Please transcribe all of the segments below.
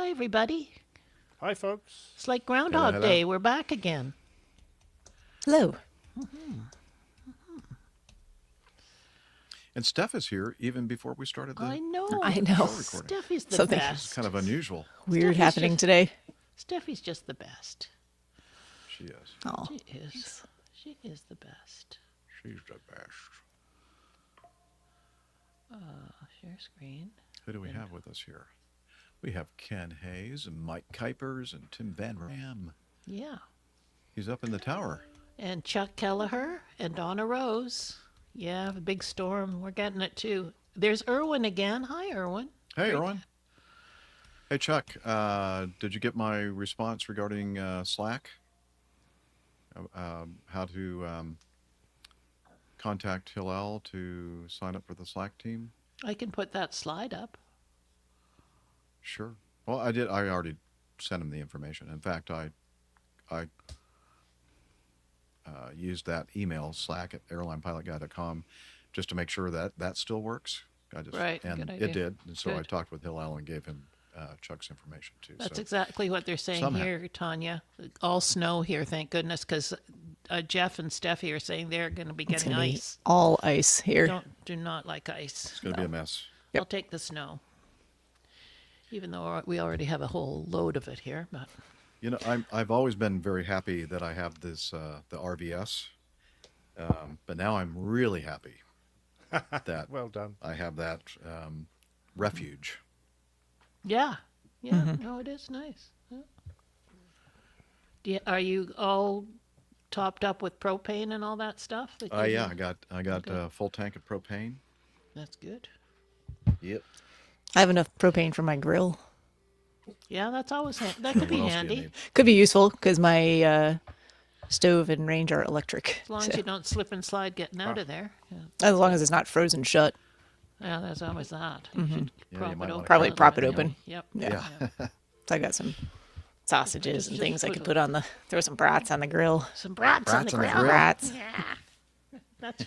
Hi, everybody. Hi, folks. It's like Groundhog Hello. Day. We're back again. Hello. And Steph is here even before we started the I know. I know. show recording. Steffi's the Something- best. It's kind of unusual. Weird Steffi's happening just- today. Steffi's just the best. She is. Oh, She is. She is the best. She's the best. Share screen. Who do we have with us here? We have Ken Hayes and Mike Kuipers and Tim Van Ram. Yeah. He's up in the tower. And Chuck Kelleher and Donna Rose. Yeah, the big storm. We're getting it too. There's Irwin again. Hi, Irwin. Hey, Erwin. Hey, Chuck. Did you get my response regarding Slack? How to contact Hillel to sign up for the Slack team? I can put that slide up. Sure. Well, I did. I already sent him the information. In fact, I used that email, slack@airlinepilotguy.com, just to make sure that that still works. Right, And good idea. it did. And so I Good. talked with Hillel and gave him Chuck's information too. That's so exactly what they're saying Somehow. here, Tanya. All snow here, thank goodness, because Jeff and Steffi are saying they're going to be it's getting gonna be ice. all ice here. Do not like ice. it's going to be a mess. I'll take the snow, even though we already have a whole load of it here. But You know, I've always been very happy that I have this the RVS, but now I'm really happy that Well done. I have that refuge. yeah, no, it is nice. Yeah. Are you all topped up with propane and all that stuff? that you Yeah, do? I got Okay. a full tank of propane. That's good. Yep. I have enough propane for my grill. Yeah, that's always that could be What else do you handy need? Could be useful because my stove and range are electric. as long so- as you don't slip and slide getting out of there. Yeah. as long as it's not frozen shut. Yeah, there's always that. You should Yeah, prop you it might wanna open. Probably a little prop bit. it open. Yep. Yeah. Yeah. So I got some sausages and Just things I put could a- put on throw some brats on the grill. Some brats on the Brats on the grill. grill. Brats. Yeah.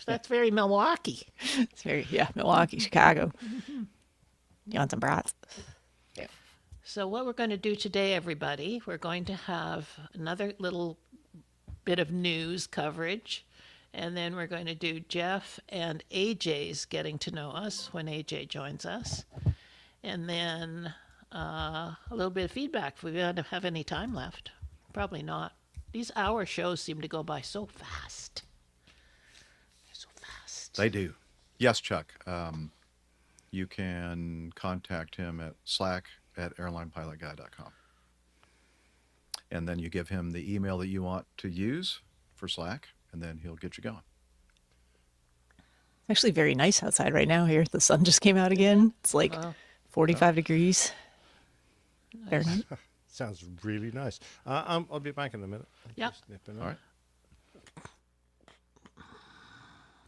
That's very Milwaukee. It's very, Milwaukee, Chicago. You want some brats? So what we're going to do today, everybody, we're going to have another little bit of news coverage, and then we're going to do Jeff and AJ's getting to know us when AJ joins us, and then a little bit of feedback if we don't have any time left. Probably not. These hour shows seem to go by so fast. They're so fast. They do. Yes, Chuck. You can contact him at slack@airlinepilotguy.com. And then you give him the email that you want to use for Slack, and then he'll get you going. Actually, very nice outside right now here. The sun just came out again. It's like Wow. 45 degrees. Fahrenheit. Sounds really nice. I'll be back in a minute. I'm Yep. just nipping All out. right.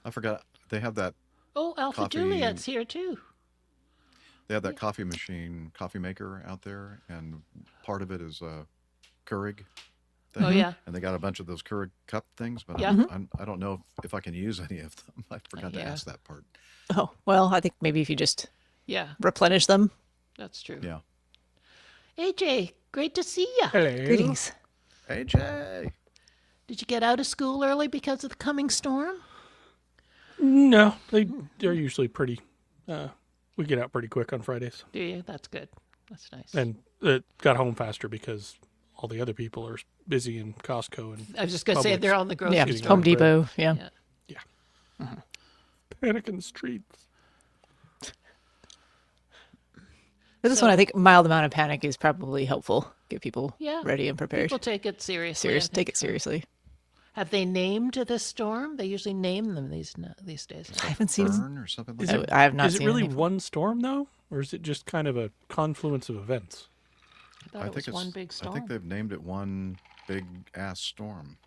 I forgot. They have that. Oh, Alpha Coffee. Juliet's here too. They have that coffee maker out there, and part of it is a Keurig thing. Oh yeah. And they got a bunch of those Keurig cup things, but Yeah. I don't know if I can use any of them. I forgot to Yeah. ask that part. Oh, well, I think maybe if you just Yeah, replenish them. that's true. Yeah. AJ, great to see you. Hello. Greetings. AJ. Did you get out of school early because of the coming storm? No, they're usually pretty. We get out pretty quick on Fridays, Do you? That's good. That's nice. and got home faster because all the other people are busy in Costco and I was just going to say Publix. they're on the grocery Yeah, getting store. Home out of bread. Depot. Yeah. Yeah. panic in the streets. But this one, I think mild amount of panic is probably helpful. Get people Yeah. ready and prepared. People take it seriously. Serious. I think Take it so. seriously. Have they named the storm? They usually name them these days. I haven't seen. Burn or something like Is that. it- I have not Is it seen really anything. one storm though, or is it just kind of a confluence of events? I thought it was one big I storm. think they've named it one big ass storm.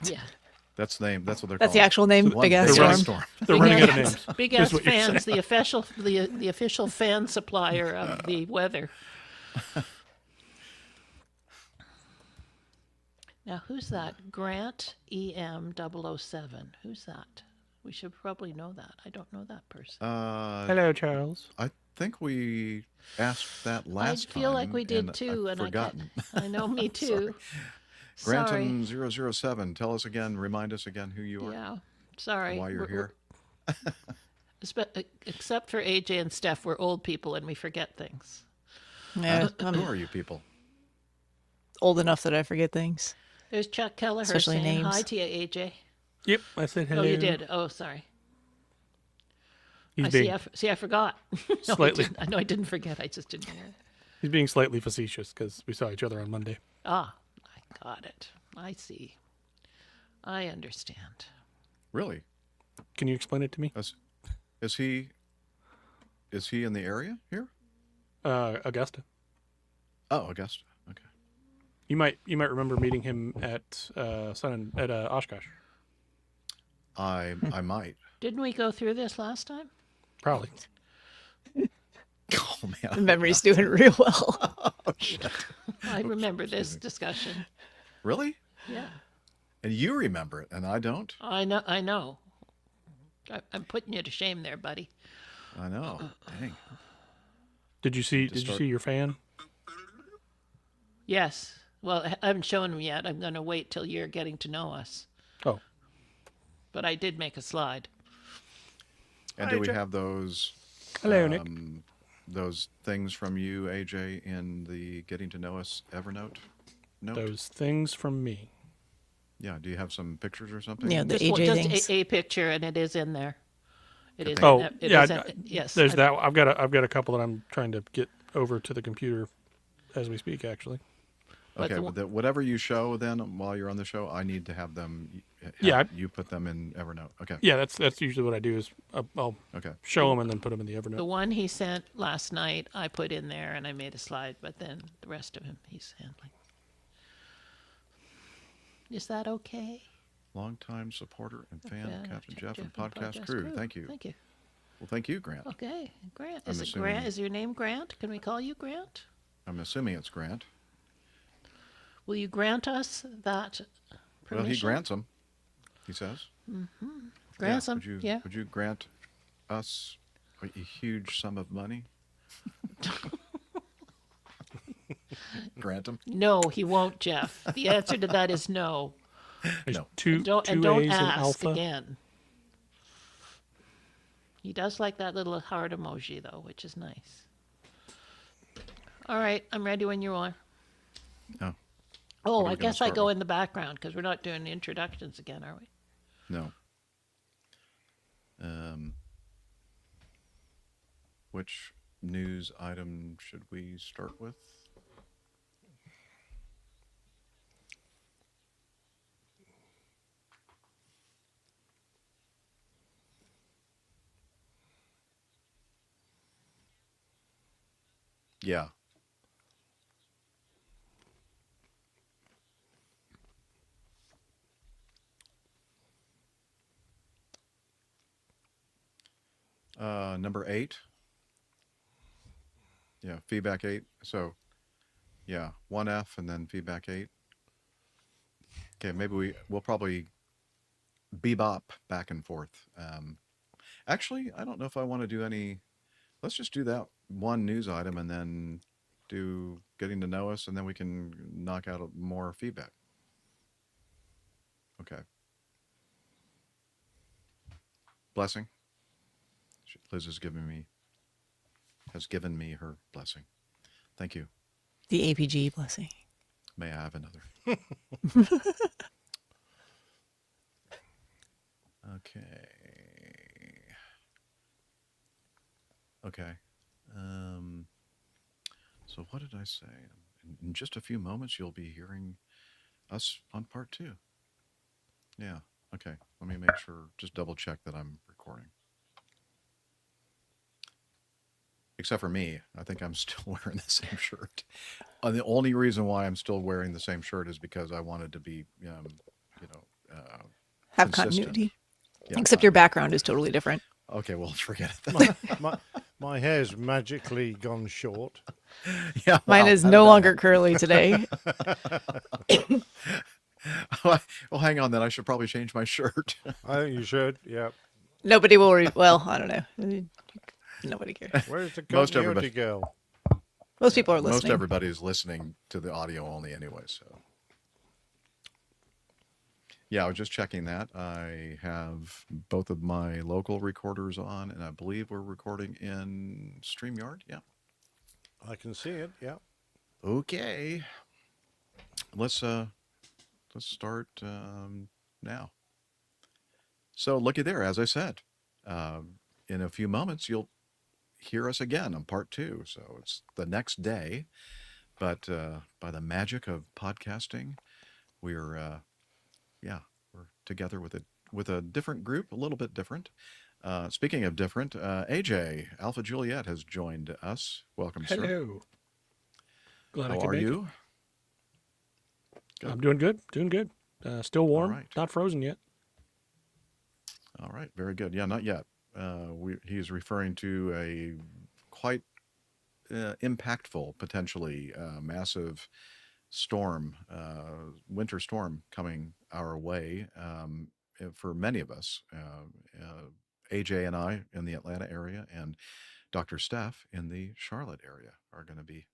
Yeah. That's the name. That's what they're That's the calling it. actual name. One Big ass They're storm. They're Big running out ass- of names. Big is ass what you're fans, the official fan supplier of the weather. Now, who's that? Grant EM007. Who's that? We should probably know that. I don't know that person. Hello, Charles. I think we asked that last time. I feel like we did and too, I've and forgotten. I know, me too. Sorry. Granton007, tell us again, remind us again who you are, Yeah, sorry. why you're here. Except for AJ and Steph, we're old people and we forget things. Yeah, Who I'm are you people? old enough that I forget things. There's Chuck Kelleher Especially saying names. hi to you, AJ. Yep, I said hello. Oh, you did. Oh, sorry. He's I being see. I forgot. No, slightly. I know I didn't forget. I just didn't hear it. He's being slightly facetious because we saw each other on Monday. Ah, I got it. I see. I understand. Really? Can you explain it to me? Is he in the area here? Augusta. Oh, Augusta. Okay. You might remember meeting him at Oshkosh. I might. Didn't we go through this last time? Probably. Oh man. The memory's doing real well. Oh shit. I remember this discussion. Really? Yeah, And you remember it, and I don't. I know. I'm putting you to shame there, buddy. I know. Dang. Did you see your fan? Yes. Well, I haven't shown him yet. I'm going to wait till you're getting to know us. Oh, But I did make a slide. And do we have those hello, Nick. those things from you, AJ, in the Getting to Know Us Evernote note? Those things from me. Yeah. Do you have some pictures or something? Yeah, the Just, AJ just things. a picture, and it is in there. It is. Oh, it yeah. is yes. There's that. I've got a couple that I'm trying to get over to the computer as we speak. Actually. Okay, the but whatever you show then while you're on the show, I need to have them. Yeah. You put them in Evernote. Okay. Yeah, that's usually what I do is I'll Okay. show them and then put them in the The Evernote. one he sent last night, I put in there, and I made a slide. But then the rest of him, he's handling. Is that okay? Longtime supporter and fan Yeah, of Captain Jeff and and podcast crew. Thank you. Thank you. Well, thank you, Grant. Okay, Grant. I'm Is it assuming- Grant? Is your name Grant? Can we call you Grant? I'm assuming it's Grant. Will you grant us that permission? Well, he grants them. He says. Grants Yeah, them. Yeah. Would you grant us a huge sum of money? Grant them. No, he won't, Jeff. The answer to that is no. There's No. two Don't A's in ask alpha. again. He does like that little heart emoji though, which is nice. All right, I'm ready when you are. No. Oh, What are we I gonna guess I start go with? in the background because we're not doing the introductions again, are we? No. Which news item should we start with? Yeah. Number 8. Yeah, feedback 8. So, yeah, 1F and then feedback 8. Okay, maybe we'll probably bebop back and forth. Actually, I don't know if I want to do any. Let's just do that one news item and then do getting to know us, and then we can knock out more feedback. Okay. Blessing. Liz has given me her blessing. Thank you. The APG blessing. May I have another? Okay. Okay. So what did I say? In just a few moments, you'll be hearing us on part 2. Yeah. Okay. Let me make sure, just double check that I'm recording. Except for me, I think I'm still wearing the same shirt. The only reason why I'm still wearing the same shirt is because I wanted to be, Have consistent. continuity. Yeah. Except your background is totally different. Okay, well, forget it. My hair's magically gone short. Yeah, Mine well, is I no don't longer curly today. know. Well, hang on then. I should probably change my shirt. I think you should. Yeah. Nobody will. Well, I don't know. Nobody cares. Where's the Most continuity everybody- girl? Most people are Most listening. everybody's listening to the audio only anyway, so. Yeah, I was just checking that. I have both of my local recorders on, and I believe we're recording in StreamYard. Yeah. I can see it. Yeah. Okay. Let's start now. So looky there, as I said, in a few moments you'll hear us again on part 2. So it's the next day, but by the magic of podcasting, we're we're together with a different group, a little bit different. Speaking of different, AJ Alpha Juliet has joined us. Welcome, sir. Hello. Glad I How could are make it. you? Good. I'm doing good. Doing good. Still warm. right. Not frozen yet. All right, very good. Yeah, not yet. He's referring to a quite impactful, potentially massive storm, winter storm coming our way for many of us. AJ and I in the Atlanta area, and Dr. Steph in the Charlotte area are going to be.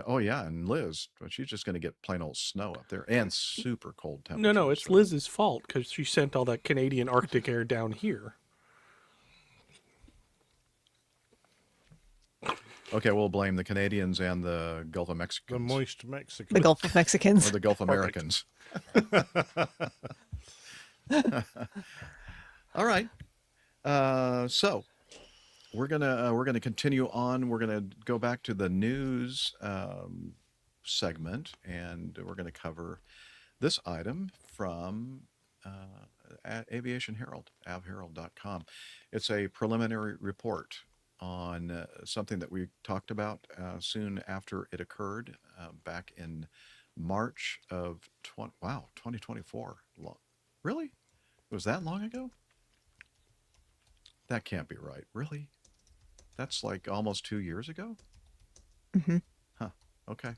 Oh yeah, and Liz, well, she's just going to get plain old snow up there and super cold temperatures. No, it's so- Liz's fault because she sent all that Canadian Arctic air down here. Okay, we'll blame the Canadians and the Gulf of The Mexico. moist Mexican. The Gulf of Mexicans. Or the Gulf Americans. All right. So we're gonna continue on. We're gonna go back to the news segment, and we're gonna cover this item from Aviation Herald, avherald.com. It's a preliminary report on something that we talked about soon after it occurred back in March of 2024. Really? It was that long ago? That can't be right. Really? That's like almost 2 years ago? Mhm. Huh. Okay.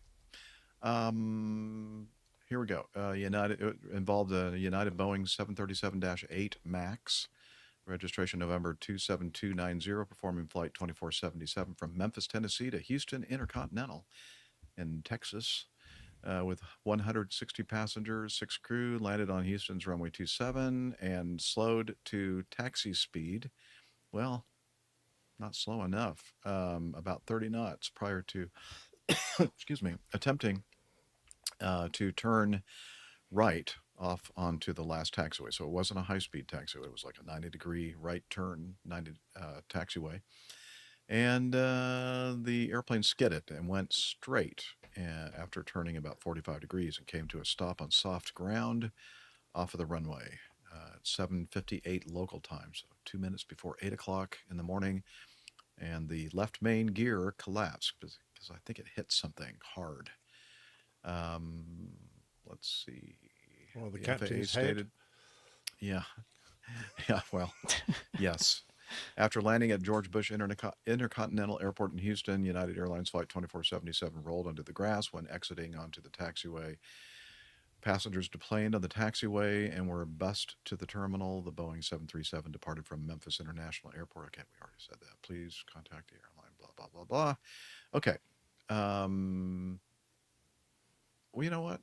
Here we go. It involved a United Boeing 737-8 MAX, registration November 27290, performing flight 2477 from Memphis, Tennessee to Houston Intercontinental in Texas. With 160 passengers, 6 crew, landed on Houston's runway 27 and slowed to taxi speed. Well, not slow enough. About 30 knots prior to, excuse me, attempting to turn right off onto the last taxiway. So it wasn't a high-speed taxiway. It was like a 90-degree right turn, taxiway. And the airplane skidded and went straight after turning about 45 degrees and came to a stop on soft ground off of the runway at 7:58 local time, so 2 minutes before 8 o'clock in the morning. And the left main gear collapsed because I think it hit something hard. Let's see. Well, the FAA captain's head. Yeah. Yeah, well, yes. After landing at George Bush Intercontinental Airport in Houston, United Airlines Flight 2477 rolled onto the grass when exiting onto the taxiway. Passengers deplaned on the taxiway and were bussed to the terminal. The Boeing 737 departed from Memphis International Airport. Okay, we already said that. Please contact the airline, blah, blah, blah, blah. Okay. Well, you know what?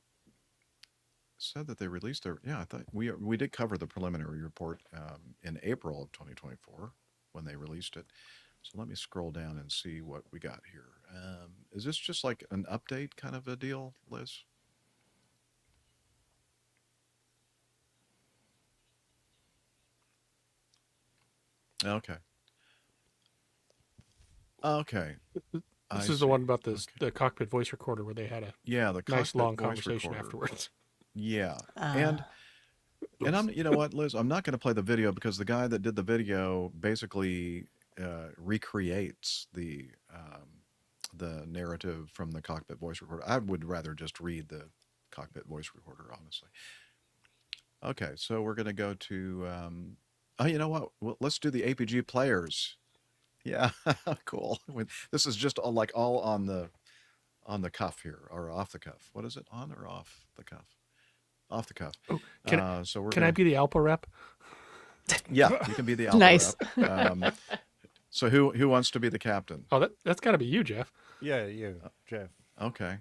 Said that they released their, I thought we did cover the preliminary report in April of 2024 when they released it. So let me scroll down and see what we got here. Is this just like an update kind of a deal, Liz? Okay. Okay. This is the one about the cockpit voice recorder where they had a Yeah, the nice cockpit long voice conversation recorder. afterwards. Yeah. Ah. And I'm, you know what, Liz, I'm not going to play the video because the guy that did the video basically recreates the narrative from the cockpit voice recorder. I would rather just read the cockpit voice recorder, honestly. Okay, so we're going to go to, you know what? Well, let's do the APG players. Yeah, cool. This is just like all on the cuff here, or off the cuff. What is it, on or off the cuff? Off the cuff. Oh, So we're can I be the Alpha rep? Yeah, you can be the alpha Nice. rep. So who wants to be the captain? Oh, that's got to be you, Jeff. Yeah, you, Jeff. Okay.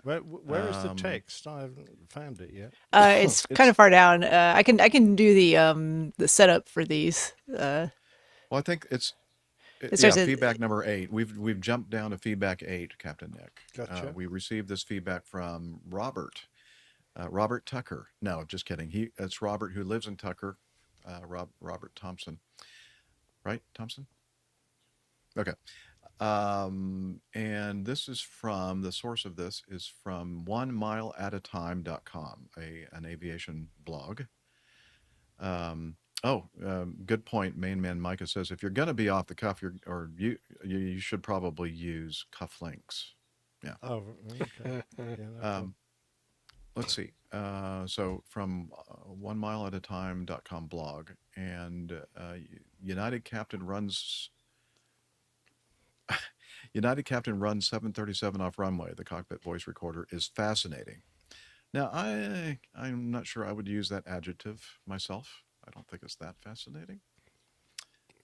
Where is the text? I haven't found it yet. It's kind of far down. I can do the setup for these. Well, I think It starts at- feedback number 8. We've jumped down to feedback 8, Captain Nick. Gotcha. We received this feedback from Robert. Robert Tucker. No, just kidding. It's Robert who lives in Tucker. Robert Thompson. Right, Thompson? Okay. And this is from, the source of this is from 1mileatatime.com, an aviation blog. Good point. Main man Micah says, if you're going to be off the cuff, you should probably use cufflinks. Yeah. Oh, okay. Yeah, no problem. Let's see. So from 1mileatatime.com blog, and United Captain runs 737 off runway. The cockpit voice recorder is fascinating. Now, I'm not sure I would use that adjective myself. I don't think it's that fascinating.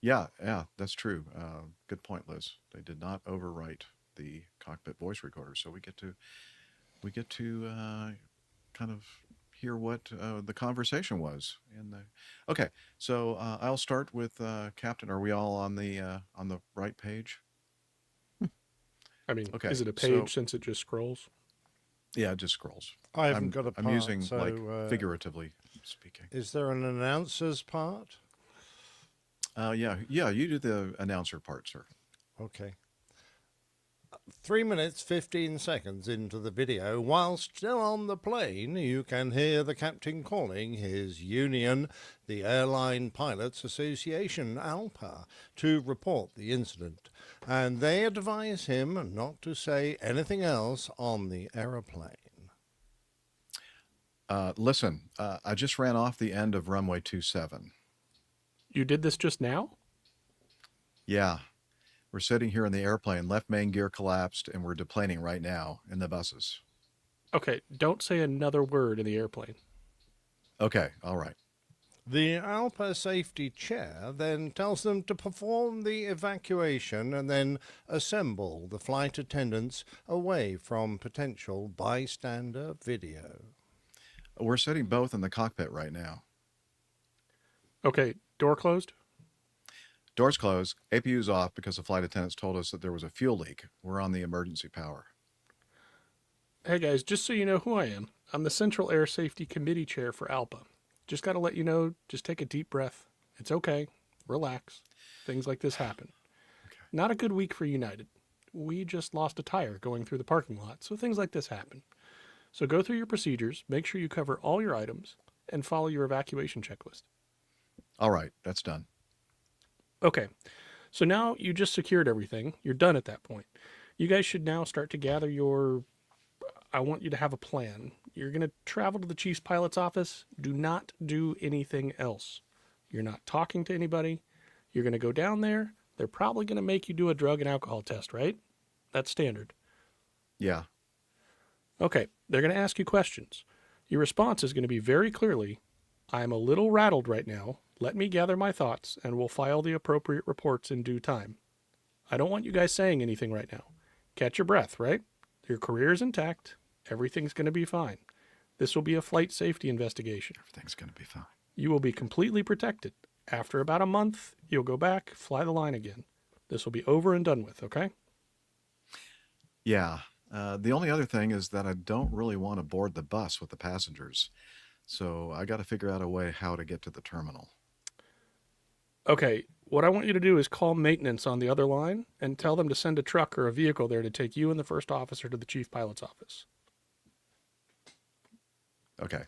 Yeah, that's true. Good point, Liz. They did not overwrite the cockpit voice recorder, so we get to kind of hear what the conversation was. Okay, so I'll start with Captain. Are we all on the right page? I mean, Okay, is it a page since it just scrolls? Yeah, it just scrolls. I haven't got a part. I'm using so, figuratively speaking. Is there an announcer's part? Yeah, you do the announcer part, sir. Okay. 3 minutes, 15 seconds into the video, while still on the plane, you can hear the captain calling his union, the Airline Pilots Association, ALPA, to report the incident. And they advise him not to say anything else on the aeroplane. Listen, I just ran off the end of runway 27. You did this just now? Yeah. We're sitting here in the airplane, left main gear collapsed, and we're deplaning right now in the buses. Okay, don't say another word in the airplane. Okay, all right. The ALPA safety chair then tells them to perform the evacuation and then assemble the flight attendants away from potential bystander video. We're sitting both in the cockpit right now. Okay, door closed? Doors closed, APU's off because the flight attendants told us that there was a fuel leak. We're on the emergency power. Hey guys, just so you know who I am, I'm the Central Air Safety Committee Chair for ALPA. Just got to let you know, just take a deep breath. It's okay. Relax. Things like this happen. Okay. Not a good week for United. We just lost a tire going through the parking lot, so things like this happen. So go through your procedures, make sure you cover all your items, and follow your evacuation checklist. All right, that's done. Okay, so now you just secured everything. You're done at that point. You guys should now start to gather I want you to have a plan. You're going to travel to the chief's pilot's office. Do not do anything else. You're not talking to anybody. You're going to go down there. They're probably going to make you do a drug and alcohol test, right? That's standard. Yeah. Okay, they're going to ask you questions. Your response is going to be very clearly, I'm a little rattled right now. Let me gather my thoughts, and we'll file the appropriate reports in due time. I don't want you guys saying anything right now. Catch your breath, right? Your career is intact. Everything's going to be fine. This will be a flight safety investigation. Everything's going to be fine. You will be completely protected. After about a month, you'll go back, fly the line again. This will be over and done with, okay? Yeah. The only other thing is that I don't really want to board the bus with the passengers. So I got to figure out a way how to get to the terminal. Okay, what I want you to do is call maintenance on the other line and tell them to send a truck or a vehicle there to take you and the first officer to the chief pilot's office. Okay.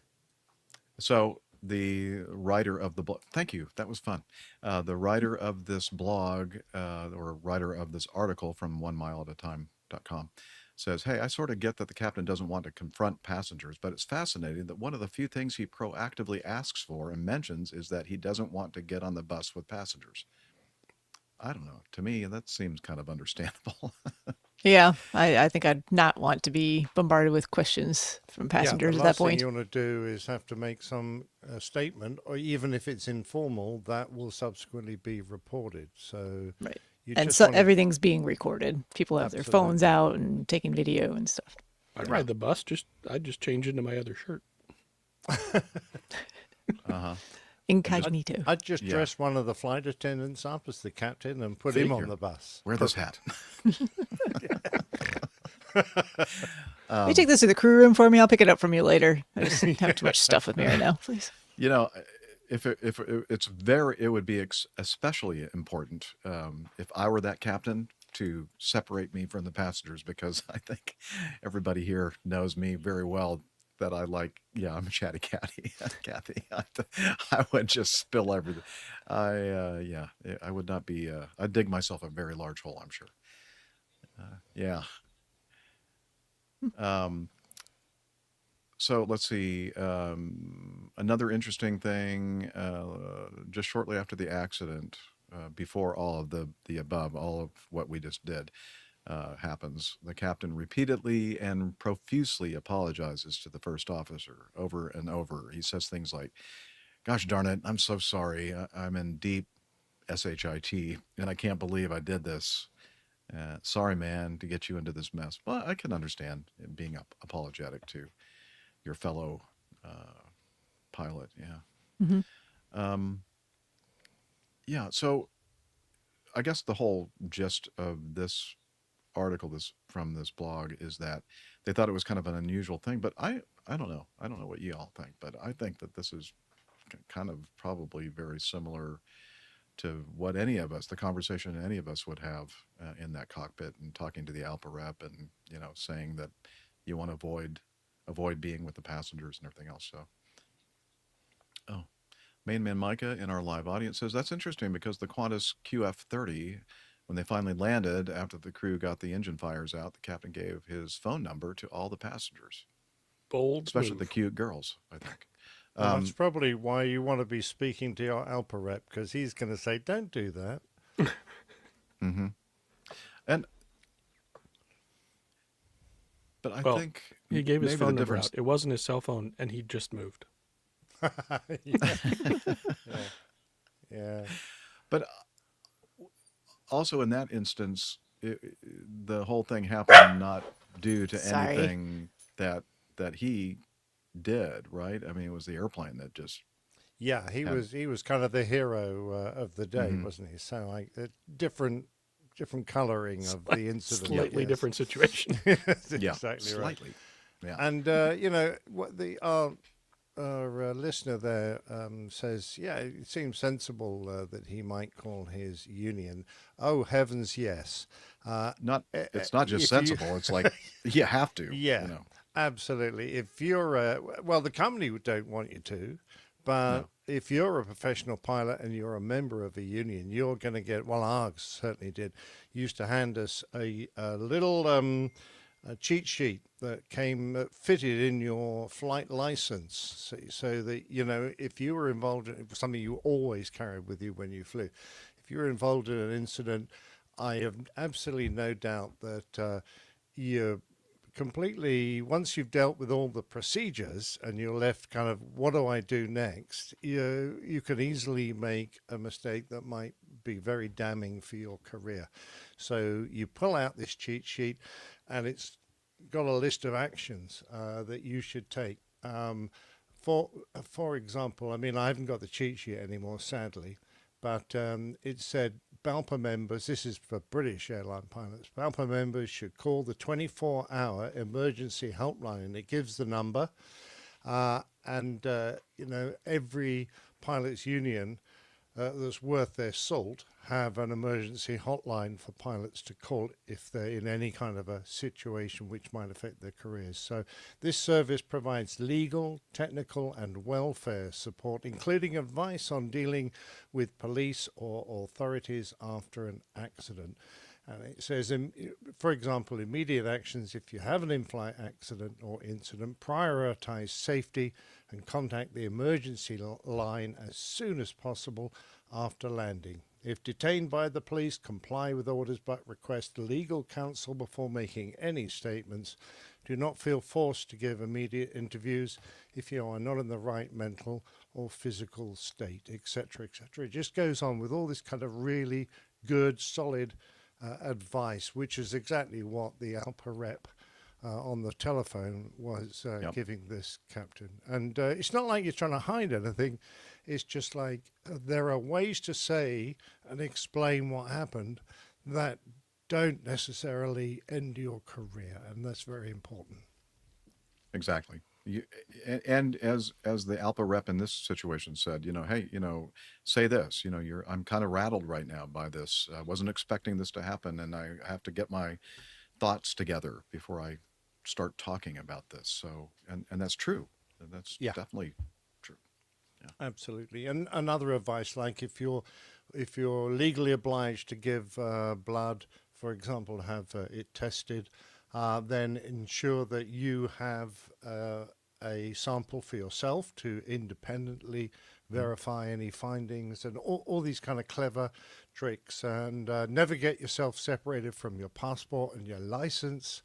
So the writer of the blog, thank you, that was fun. The writer of this blog, or writer of this article from 1mileatatime.com says, hey, I sort of get that the captain doesn't want to confront passengers, but it's fascinating that one of the few things he proactively asks for and mentions is that he doesn't want to get on the bus with passengers. I don't know. To me, that seems kind of understandable. Yeah, I think I'd not want to be bombarded with questions from passengers the at that last point. thing you want to do is have to make some statement, or even if it's informal, that will subsequently be reported. So Right. You And just so wanna- everything's being recorded. People have their phones Absolutely. out and taking video and stuff. I ride the bus. I just change into my other shirt. Incognito. I'd just Yeah. dress one of the flight attendants up as the captain and put him on Figure. the bus. Wear this hat. you take this to the crew room for me. I'll pick it up from you later. I just have too much stuff with me right now, please. You know, if it's very, it would be especially important if I were that captain to separate me from the passengers, because I think everybody here knows me very well that I'm a chatty Cathy. Kathy, I would just spill everything. I would not be. I'd dig myself a very large hole, I'm sure. Yeah. So let's see. Another interesting thing, just shortly after the accident, before all of the above, all of what we just did happens, the captain repeatedly and profusely apologizes to the first officer over and over. He says things like, "Gosh darn it, I'm so sorry. I'm in deep SHIT, and I can't believe I did this. Sorry, man, to get you into this mess." Well, I can understand being apologetic to your fellow pilot. Yeah. Yeah. So I guess the whole gist of this article, from this blog, is that they thought it was kind of an unusual thing, but I don't know. I don't know what you all think, but I think that this is kind of probably very similar to what the conversation any of us would have in that cockpit, and talking to the Alpha rep, and saying that you want to avoid being with the passengers and everything else. So, Main Man Micah in our live audience says that's interesting because the Qantas QF30, when they finally landed after the crew got the engine fires out, the captain gave his phone number to all the passengers, Bold especially move. the cute girls, I think. Well, that's probably why you want to be speaking to your Alpha rep, because he's going to say, "Don't do that." But I Well, think he gave his maybe phone the number difference. out. It wasn't his cell phone, and he just moved. Yeah. But also in that instance, the whole thing happened not due to Sorry. anything that he did, right? I mean, it was the airplane that just. Yeah, he was kind of the hero of the day, wasn't he? So like different coloring of the incident. Slightly yes. different situation. That's Yeah, exactly right. slightly. Yeah. And what our listener there says, yeah, it seems sensible that he might call his union. Oh heavens, yes. It's not just if you- sensible. It's like you have to. Yeah, You know. absolutely. If you're the company don't want you to, but if you're a professional pilot and you're a member of a union, you're going to get. Well, ours certainly did. Used to hand us a little a cheat sheet that came fitted in your flight license, so that if you were involved in something you always carried with you when you flew, if you were involved in an incident, I have absolutely no doubt that you're completely, once you've dealt with all the procedures and you're left kind of, what do I do next? You can easily make a mistake that might be very damning for your career. So you pull out this cheat sheet, and it's got a list of actions that you should take. For example, I mean, I haven't got the cheat sheet anymore, sadly, but it said BALPA members, this is for British airline pilots, BALPA members should call the 24-hour emergency helpline. It gives the number, and every pilots union that's worth their salt have an emergency hotline for pilots to call if they're in any kind of a situation which might affect their careers. So this service provides legal, technical and welfare support, including advice on dealing with police or authorities after an accident. And it says, for example, immediate actions: if you have an in-flight accident or incident, prioritize safety and contact the emergency line as soon as possible after landing. If detained by the police, comply with orders but request legal counsel before making any statements. Do not feel forced to give immediate interviews if you are not in the right mental or physical state, etc., etc. It just goes on with all this kind of really good, solid advice, which is exactly what the Alpha rep on the telephone was Yep. giving this captain. And it's not like you're trying to hide anything. It's just like there are ways to say and explain what happened that don't necessarily end your career, and that's very important. Exactly. And as the Alpha rep in this situation said, hey, say this, I'm kind of rattled right now by this. I wasn't expecting this to happen, and I have to get my thoughts together before I start talking about this. So, and that's true. That's Yeah. definitely true. Absolutely. And another advice, like if you're legally obliged to give blood, for example, to have it tested, then ensure that you have a sample for yourself to independently verify any findings, and all these kind of clever tricks. And never get yourself separated from your passport and your license.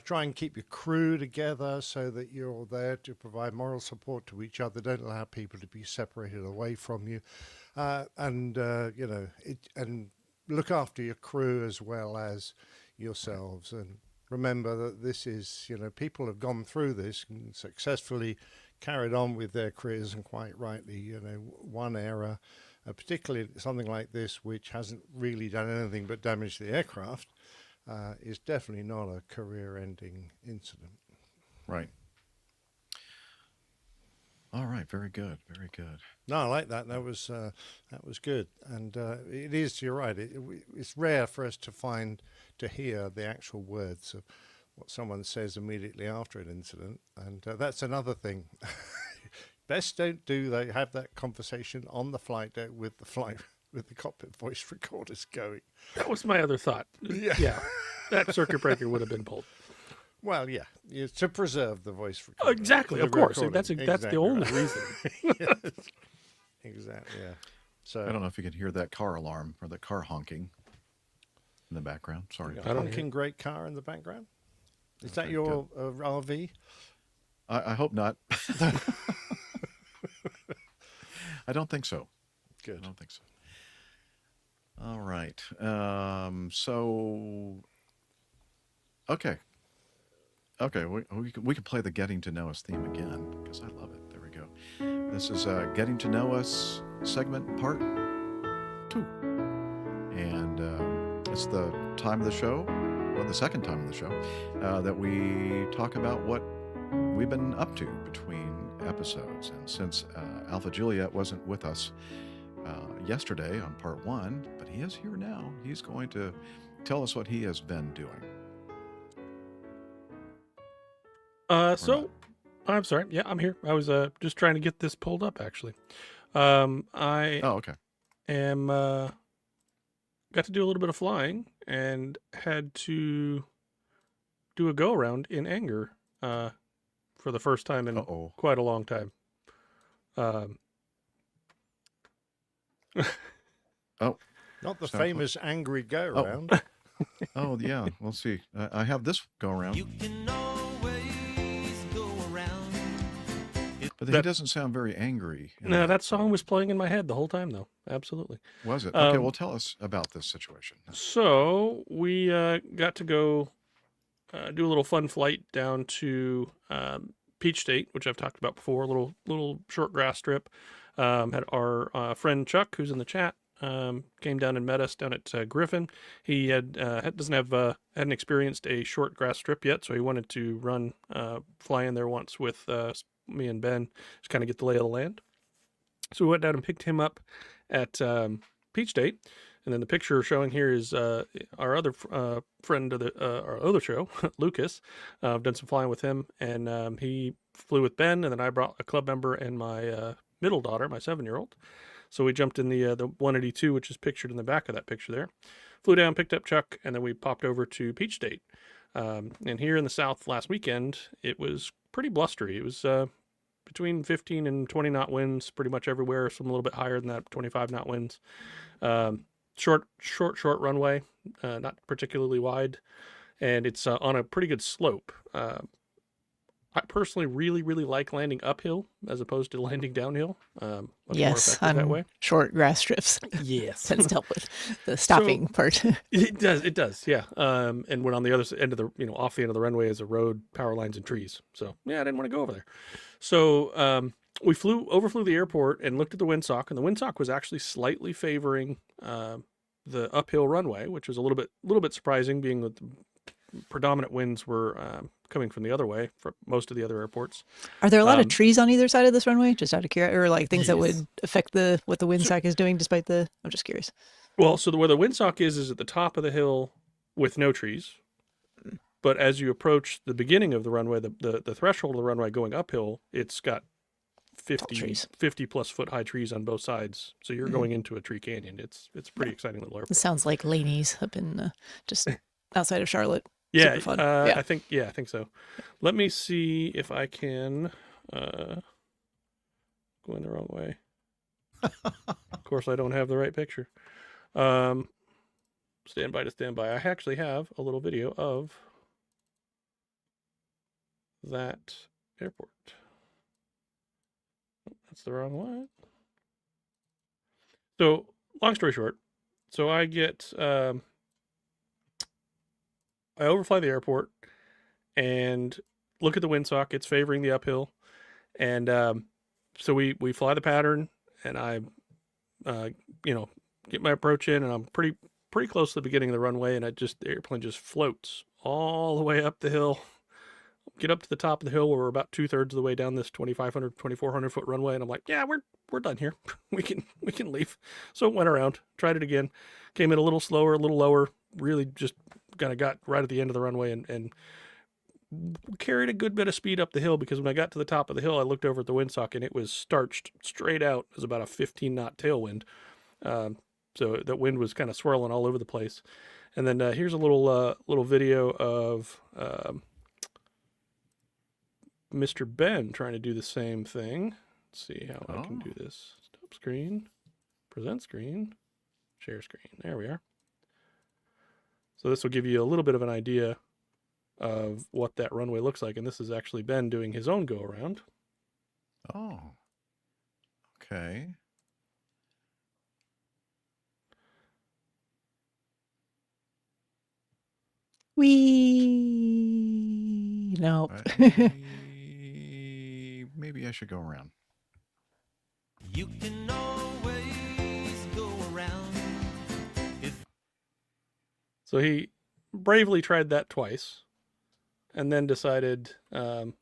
Try and keep your crew together so that you're there to provide moral support to each other. Don't allow people to be separated away from you, and look after your crew as well as yourselves. And remember that this is, people have gone through this and successfully carried on with their careers, and quite rightly, one error, particularly something like this, which hasn't really done anything but damage the aircraft, is definitely not a career-ending incident. Right. All right. Very good. Very good. No, I like that. That was good. And it is. You're right. It's rare for us to hear the actual words of what someone says immediately after an incident, and that's another thing. Best don't do that. Have that conversation on the flight deck with the cockpit voice recorders going. That was my other thought. Yeah. That circuit breaker would have been pulled. Well, yeah, to preserve the voice recording. Exactly, the of course. recording. That's the Exactly only right. reason. Yes. Exactly. Yeah. So I don't know if you can hear that car alarm or the car honking in the background. Sorry. a I don't honking great car in the background. Is that Okay, your RV? I hope not. I don't think so. Good. I don't think so. All right. So, okay. Okay, we can play the Getting to Know Us theme again, because I love it. There we go. This is Getting to Know Us segment part 2. And it's the time of the show, well, the second time of the show, that we talk about what we've been up to between episodes. And since Alpha Juliet wasn't with us yesterday on part 1, but he is here now, he's going to tell us what he has been doing. So, I'm sorry. Yeah, I'm here. I was just trying to get this pulled up, actually. I Oh, okay. am got to do a little bit of flying and had to do a go around in anger for the first time in Uh-oh. quite a long time. Oh, Not the So- famous angry go-round. oh, yeah. We'll see. I have this go around, You can always go around. but he doesn't sound very angry. in No, that song was playing in my head the whole time, though. Absolutely. Was it? Okay, Um, well, tell us about this situation. So we got to go do a little fun flight down to Peach State, which I've talked about before. A little short grass strip. Had our friend Chuck, who's in the chat, came down and met us down at Griffin. He hadn't experienced a short grass strip yet, so he wanted to fly in there once with me and Ben, just kind of get the lay of the land. So we went down and picked him up at Peach State. And then the picture showing here is our other friend of our other show, Lucas. I've done some flying with him, and he flew with Ben, and then I brought a club member and my middle daughter, my 7-year-old. So we jumped in the 182, which is pictured in the back of that picture there. Flew down, picked up Chuck, and then we popped over to Peach State. And here in the South last weekend, it was pretty blustery. It was between 15 and 20 knot winds pretty much everywhere, some a little bit higher than that, 25 knot winds. Short runway, not particularly wide, and it's on a pretty good slope. I personally really, really like landing uphill as opposed to landing downhill. Much more Yes, effective that on way. short grass strips. Yes. Tends to help with the stopping part. It does, yeah. And when on the other end of the, off the end of the runway is a road, power lines, and trees. So yeah, I didn't want to go over there. So we overflew the airport and looked at the windsock, and the windsock was actually slightly favoring the uphill runway, which was a little bit surprising, being that the predominant winds were coming from the other way for most of the other airports. Are there a lot of trees on either side of this runway? Just out of curiosity, or like things that Yes. would affect what the windsock is doing, despite the? I'm just curious. Well, so where the windsock is at the top of the hill with no trees. But as you approach the beginning of the runway, the threshold of the runway going uphill, it's got 50, trees. 50 plus foot high trees on both sides. So you're going into a tree canyon. It's a pretty exciting little airport. This sounds like Laney's up in just outside of Charlotte. Yeah, Super fun. I think so. Let me see if I can going the wrong way. Of course, I don't have the right picture. Stand by. I actually have a little video of that airport. Oh, that's the wrong one. So, long story short, so I get I overfly the airport and look at the windsock. It's favoring the uphill, and so we fly the pattern, and I get my approach in, and I'm pretty close to the beginning of the runway, and the airplane just floats all the way up the hill. Get up to the top of the hill where we're about 2/3 of the way down this 2,500, 2,400 foot runway, and I'm like, yeah, we're done here. we can leave. So it went around, tried it again, came in a little slower, a little lower, really just kind of got right at the end of the runway and carried a good bit of speed up the hill, because when I got to the top of the hill, I looked over at the windsock and it was starched straight out. It was about a 15 knot tailwind. So that wind was kind of swirling all over the place. And then here's a little video of Mr. Ben trying to do the same thing. Let's see how I can do this. Stop screen, present screen, share screen. There we are. So this will give you a little bit of an idea of what that runway looks like. And this is actually Ben doing his own go around. Oh, okay. Nope. Maybe I should go around. You can always go around. So he bravely tried that twice, and then decided that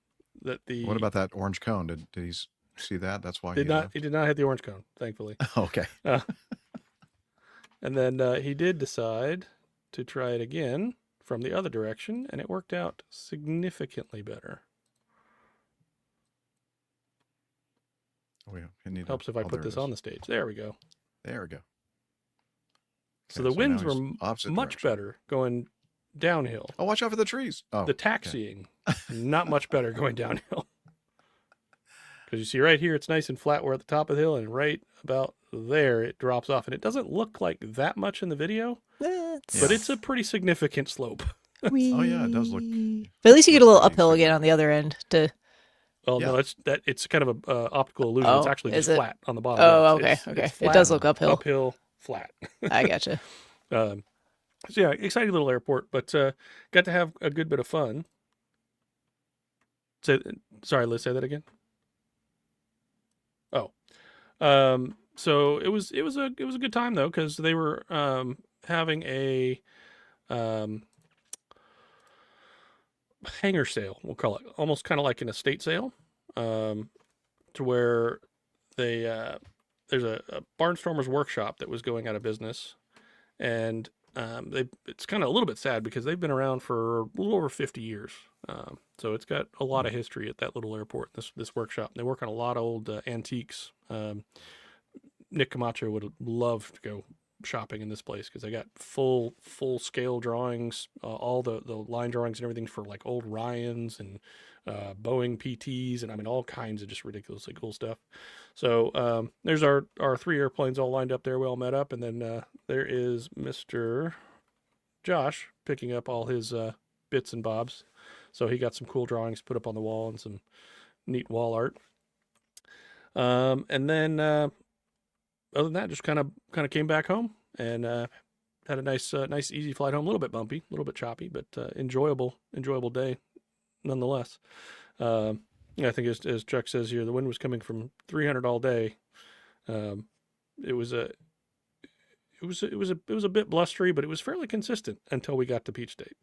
the What about that orange cone? Did he see that? That's why he left? did not hit the orange cone, thankfully. Okay. And then he did decide to try it again from the other direction, and it worked out significantly better. Helps if I put this on the stage. There we go. There we go. So Okay, the winds now were he's opposite much direction. better going downhill. Oh, watch out for the trees. Oh, The taxiing, not much better going downhill. Because you see right here, it's nice and flat. We're at the top of the hill, and right about there, it drops off. And it doesn't look like that much in the video, but it's a pretty significant slope. Oh, yeah, it does look. But at least you get a little pretty uphill again on the other end. Well, no, it's kind of a optical illusion. It's Oh, actually is just it? flat on the bottom. Oh, Yeah, okay, okay. it's It does look uphill. Uphill, flat. I gotcha. So yeah, exciting little airport, but got to have a good bit of fun. Sorry, Liz, say that again. Oh, so it was a good time though, because they were having a hangar sale, we'll call it, almost kind of like an estate sale, to where they there's a barnstormer's workshop that was going out of business, and it's kind of a little bit sad because they've been around for a little over 50 years. So it's got a lot of history at that little airport, this workshop. They work on a lot of old antiques. Nick Camacho would love to go shopping in this place because they got full scale drawings, all the line drawings and everything for like old Ryans and Boeing PTs, and I mean all kinds of just ridiculously cool stuff. So there's our 3 airplanes all lined up there. We all met up, and then there is Mr. Josh picking up all his bits and bobs. So he got some cool drawings put up on the wall and some neat wall art. And then other than that, just kind of came back home and had a nice easy flight home. A little bit bumpy, a little bit choppy, but enjoyable day nonetheless. I think as Chuck says here, the wind was coming from 300 all day. Um, it was a bit blustery, but it was fairly consistent until we got to Peach State.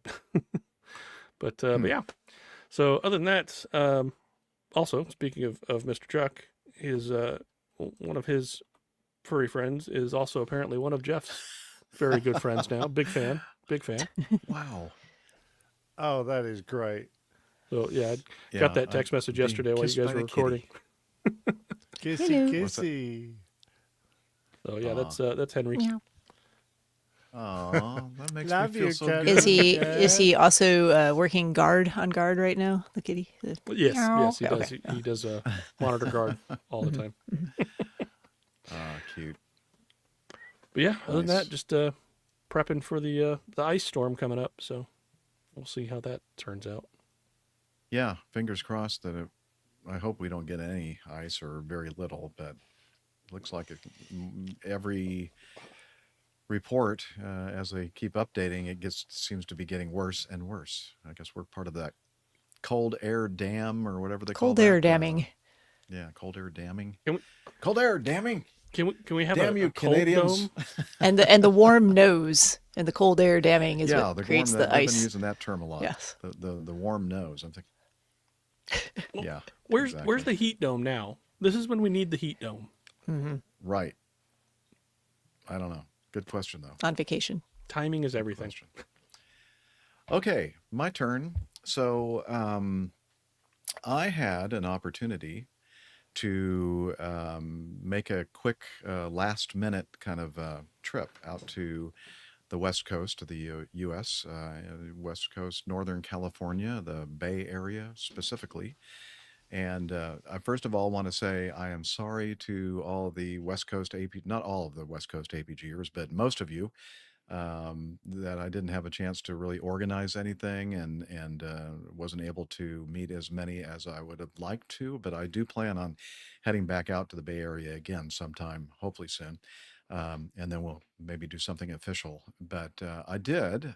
But yeah. So other than that, also speaking of Mr. Chuck, his one of his furry friends is also apparently one of Jeff's very good friends now. Big fan. Wow. Oh, that is great. So yeah, I Yeah, got that text message being yesterday while you kissed guys by were a recording. kitty. Kissy, Hello. What's that? kissy. So yeah, Aw. that's Henry. Meow. Oh, that makes Love me feel you, so cat. good. Is he also working on guard right now? The kitty. Yes, Meow. he does. Okay. He does monitor guard all the time. Cute. But yeah, other than Nice. that, just prepping for the ice storm coming up. So we'll see how that turns out. Yeah, fingers crossed that I hope we don't get any ice or very little, but looks like every report, as they keep updating, it seems to be getting worse and worse. I guess we're part of that cold air dam or whatever they call Cold that. air damming. Yeah, cold air damming. Can we- Cold air damming. Can we have Damn a you, cold Canadians. dome? And the warm nose and the cold air damming is Yeah, what the creates warm. the They've been ice. using that term a lot. Yes. The warm nose. I'm thinking. Yeah. Where's exactly. the heat dome now? This is when we need the heat dome. Right. I don't know. Good question though. On vacation. Timing is everything. Question. Okay, my turn. So I had an opportunity to make a quick last minute kind of trip out to the west coast of the U.S., west coast, Northern California, the Bay Area specifically. And I first of all want to say I am sorry to all the West Coast not all of the West Coast APGers, but most of you, that I didn't have a chance to really organize anything and wasn't able to meet as many as I would have liked to. But I do plan on heading back out to the Bay Area again sometime, hopefully soon, and then we'll maybe do something official. But I did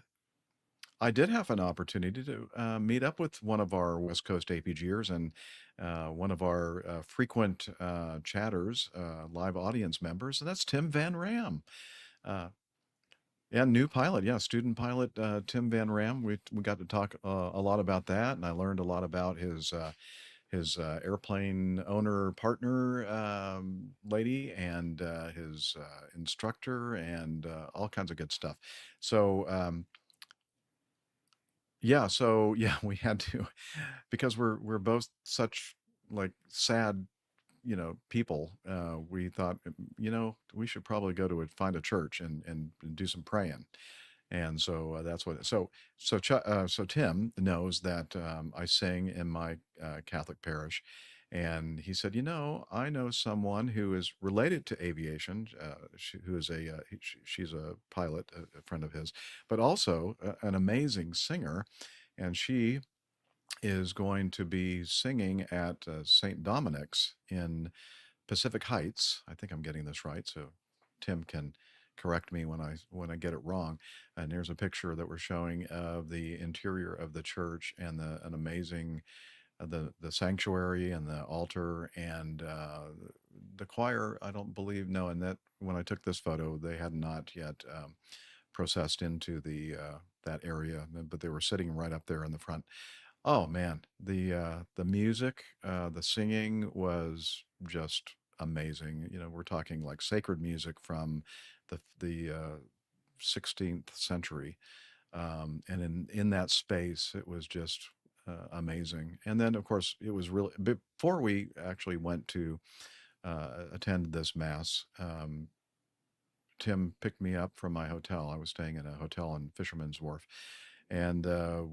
have an opportunity to meet up with one of our West Coast APGers and one of our frequent chatters, live audience members, and that's Tim Van Ram. Uh, yeah, new pilot. Yeah, student pilot Tim Van Ram. We got to talk a lot about that, and I learned a lot about his airplane owner partner lady and his instructor and all kinds of good stuff. So yeah, we had to because we're both such like sad, people. We thought, we should probably go to find a church and do some praying. And so that's what. So Tim knows that I sing in my Catholic parish, and he said, I know someone who is related to aviation, who is she's a pilot, a friend of his, but also an amazing singer, and she is going to be singing at St. Dominic's in Pacific Heights. I think I'm getting this right, so Tim can correct me when I get it wrong. And there's a picture that we're showing of the interior of the church and an amazing the sanctuary and the altar and the choir. I don't believe no, and that when I took this photo, they had not yet processed into that area, but they were sitting right up there in the front. Oh man, the music, the singing was just amazing. We're talking like sacred music from the 16th century, and in that space, it was just amazing. And then, of course, it was really before we actually went to attend this mass. Tim picked me up from my hotel. I was staying in a hotel in Fisherman's Wharf, and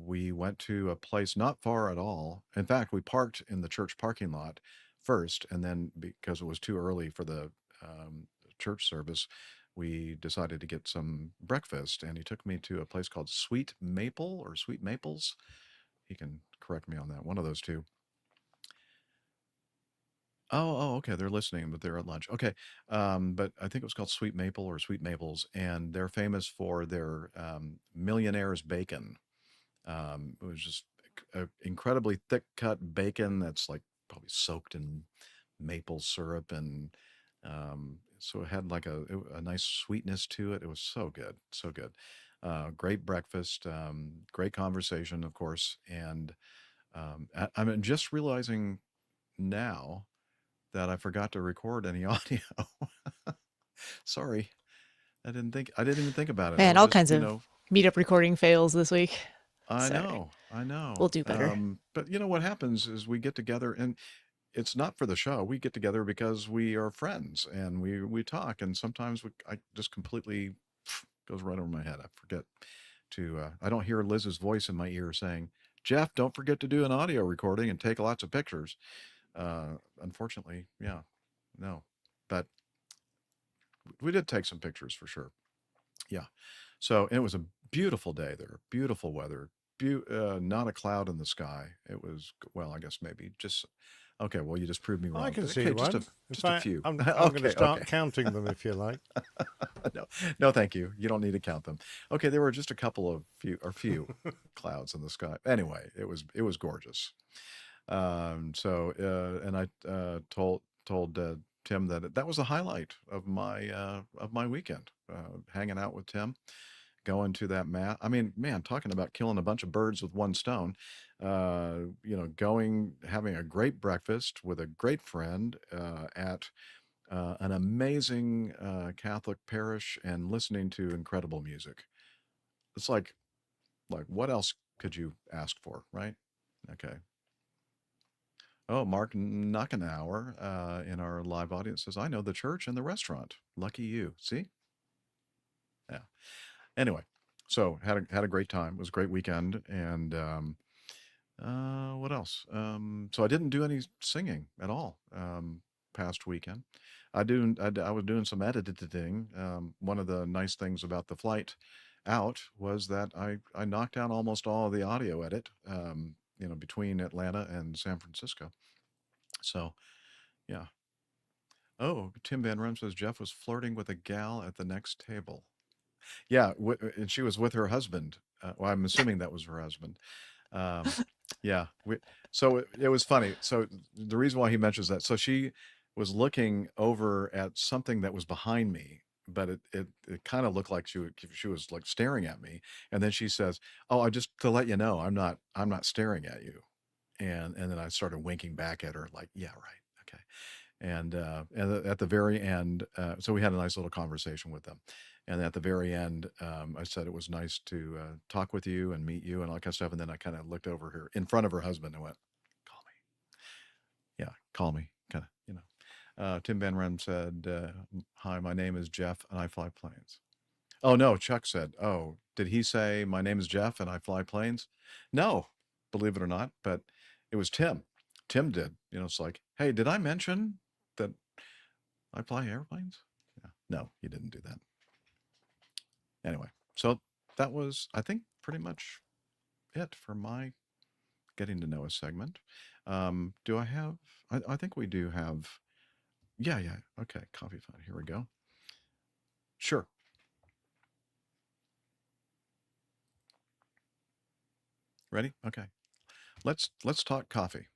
we went to a place not far at all. In fact, we parked in the church parking lot first, and then because it was too early for the church service, we decided to get some breakfast. And he took me to a place called Sweet Maple or Sweet Maples. He can correct me on that. One of those two. Oh, okay. They're listening, but they're at lunch. Okay. But I think it was called Sweet Maple or Sweet Maples, and they're famous for their Millionaire's bacon. It was just incredibly thick cut bacon that's like probably soaked in maple syrup, and so it had like a nice sweetness to it. It was so good, so good. Great breakfast, great conversation, of course, and I'm just realizing now that I forgot to record any audio. Sorry, I didn't even think about it. I Man, was all just, kinds of meetup recording fails this week. I Sorry. know, I know. We'll do better. But what happens is we get together, and it's not for the show. We get together because we are friends, and we talk, and sometimes I just completely goes right over my head. I forget to. I don't hear Liz's voice in my ear saying, "Jeff, don't forget to do an audio recording and take lots of pictures." Unfortunately, yeah, no, but we did take some pictures for sure. Yeah. So it was a beautiful day there, beautiful weather, not a cloud in the sky. It was, well, I guess maybe just, okay, well, you just proved me wrong. I can Okay, see just one. a, In just a fact, few. I'm going to Okay, start okay. counting them if you like. No, no, thank you. You don't need to count them. Okay, there were just a couple of few clouds in the sky. Anyway, it was gorgeous. And I told Tim that was the highlight of my weekend, hanging out with Tim, going to that I mean, man, talking about killing a bunch of birds with one stone. Having a great breakfast with a great friend at an amazing Catholic parish, and listening to incredible music. It's like what else could you ask for, right? Okay. Oh, Mark Knockenauer in our live audience says, I know the church and the restaurant. Lucky you. See? Yeah. Anyway, so had a great time. It was a great weekend. And what else? So I didn't do any singing at all past weekend. I was doing some editing. One of the nice things about the flight out was that I knocked out almost all of the audio edit, between Atlanta and San Francisco. So, yeah. Oh, Tim Van Rum says Jeff was flirting with a gal at the next table. Yeah, and she was with her husband. Well, I'm assuming that was her husband. Um, yeah. So it was funny. So the reason why he mentions that, so she was looking over at something that was behind me, but it kind of looked like she was like staring at me, and then she says, "Oh, I just to let you know, I'm not staring at you." And then I started winking back at her like, "Yeah, right. Okay." And at the very end, so we had a nice little conversation with them. And at the very end, I said it was nice to talk with you and meet you and all that kind of stuff. And then I kind of looked over her in front of her husband and went, "Call me." Yeah, call me. Kind of. Tim Van Rem said, "Hi, my name is Jeff and I fly planes." Oh, no, Chuck said, "Oh, did he say my name is Jeff and I fly planes?" No, believe it or not, but it was Tim. Tim did. It's like, "Hey, did I mention that I fly airplanes?" Yeah. No, he didn't do that. Anyway, so that was, I think, pretty much it for my getting to know a segment. Do I have, I think we do have, yeah. Okay, coffee fun. Here we go. Sure. Ready? Okay. Let's talk coffee.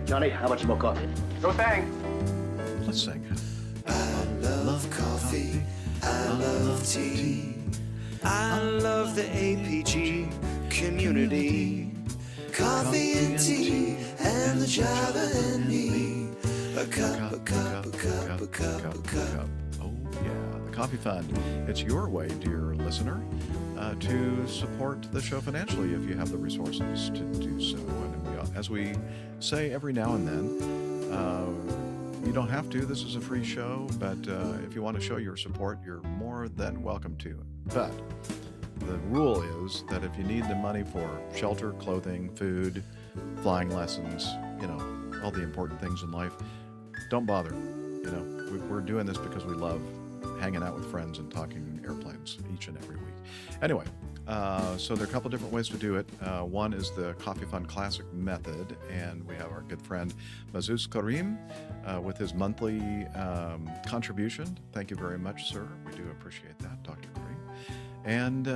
Johnny, how much more coffee? No thanks. Let's sing. I love coffee. I love tea. I love the APG community. Coffee and tea and the Java and me. A cup, a cup, a cup, a cup, a cup. Oh, yeah. The Coffee Fund. It's your way, dear listener, to support the show financially if you have the resources to do so. And as we say every now and then, you don't have to. This is a free show, but if you want to show your support, you're more than welcome to. But the rule is that if you need the money for shelter, clothing, food, flying lessons, all the important things in life, don't bother. We're doing this because we love hanging out with friends and talking airplanes each and every week. Anyway, so there are a couple different ways to do it. One is the Coffee Fund Classic method, and we have our good friend Mazuz Karim with his monthly contribution. Thank you very much, sir. We do appreciate that, Dr. Karim. And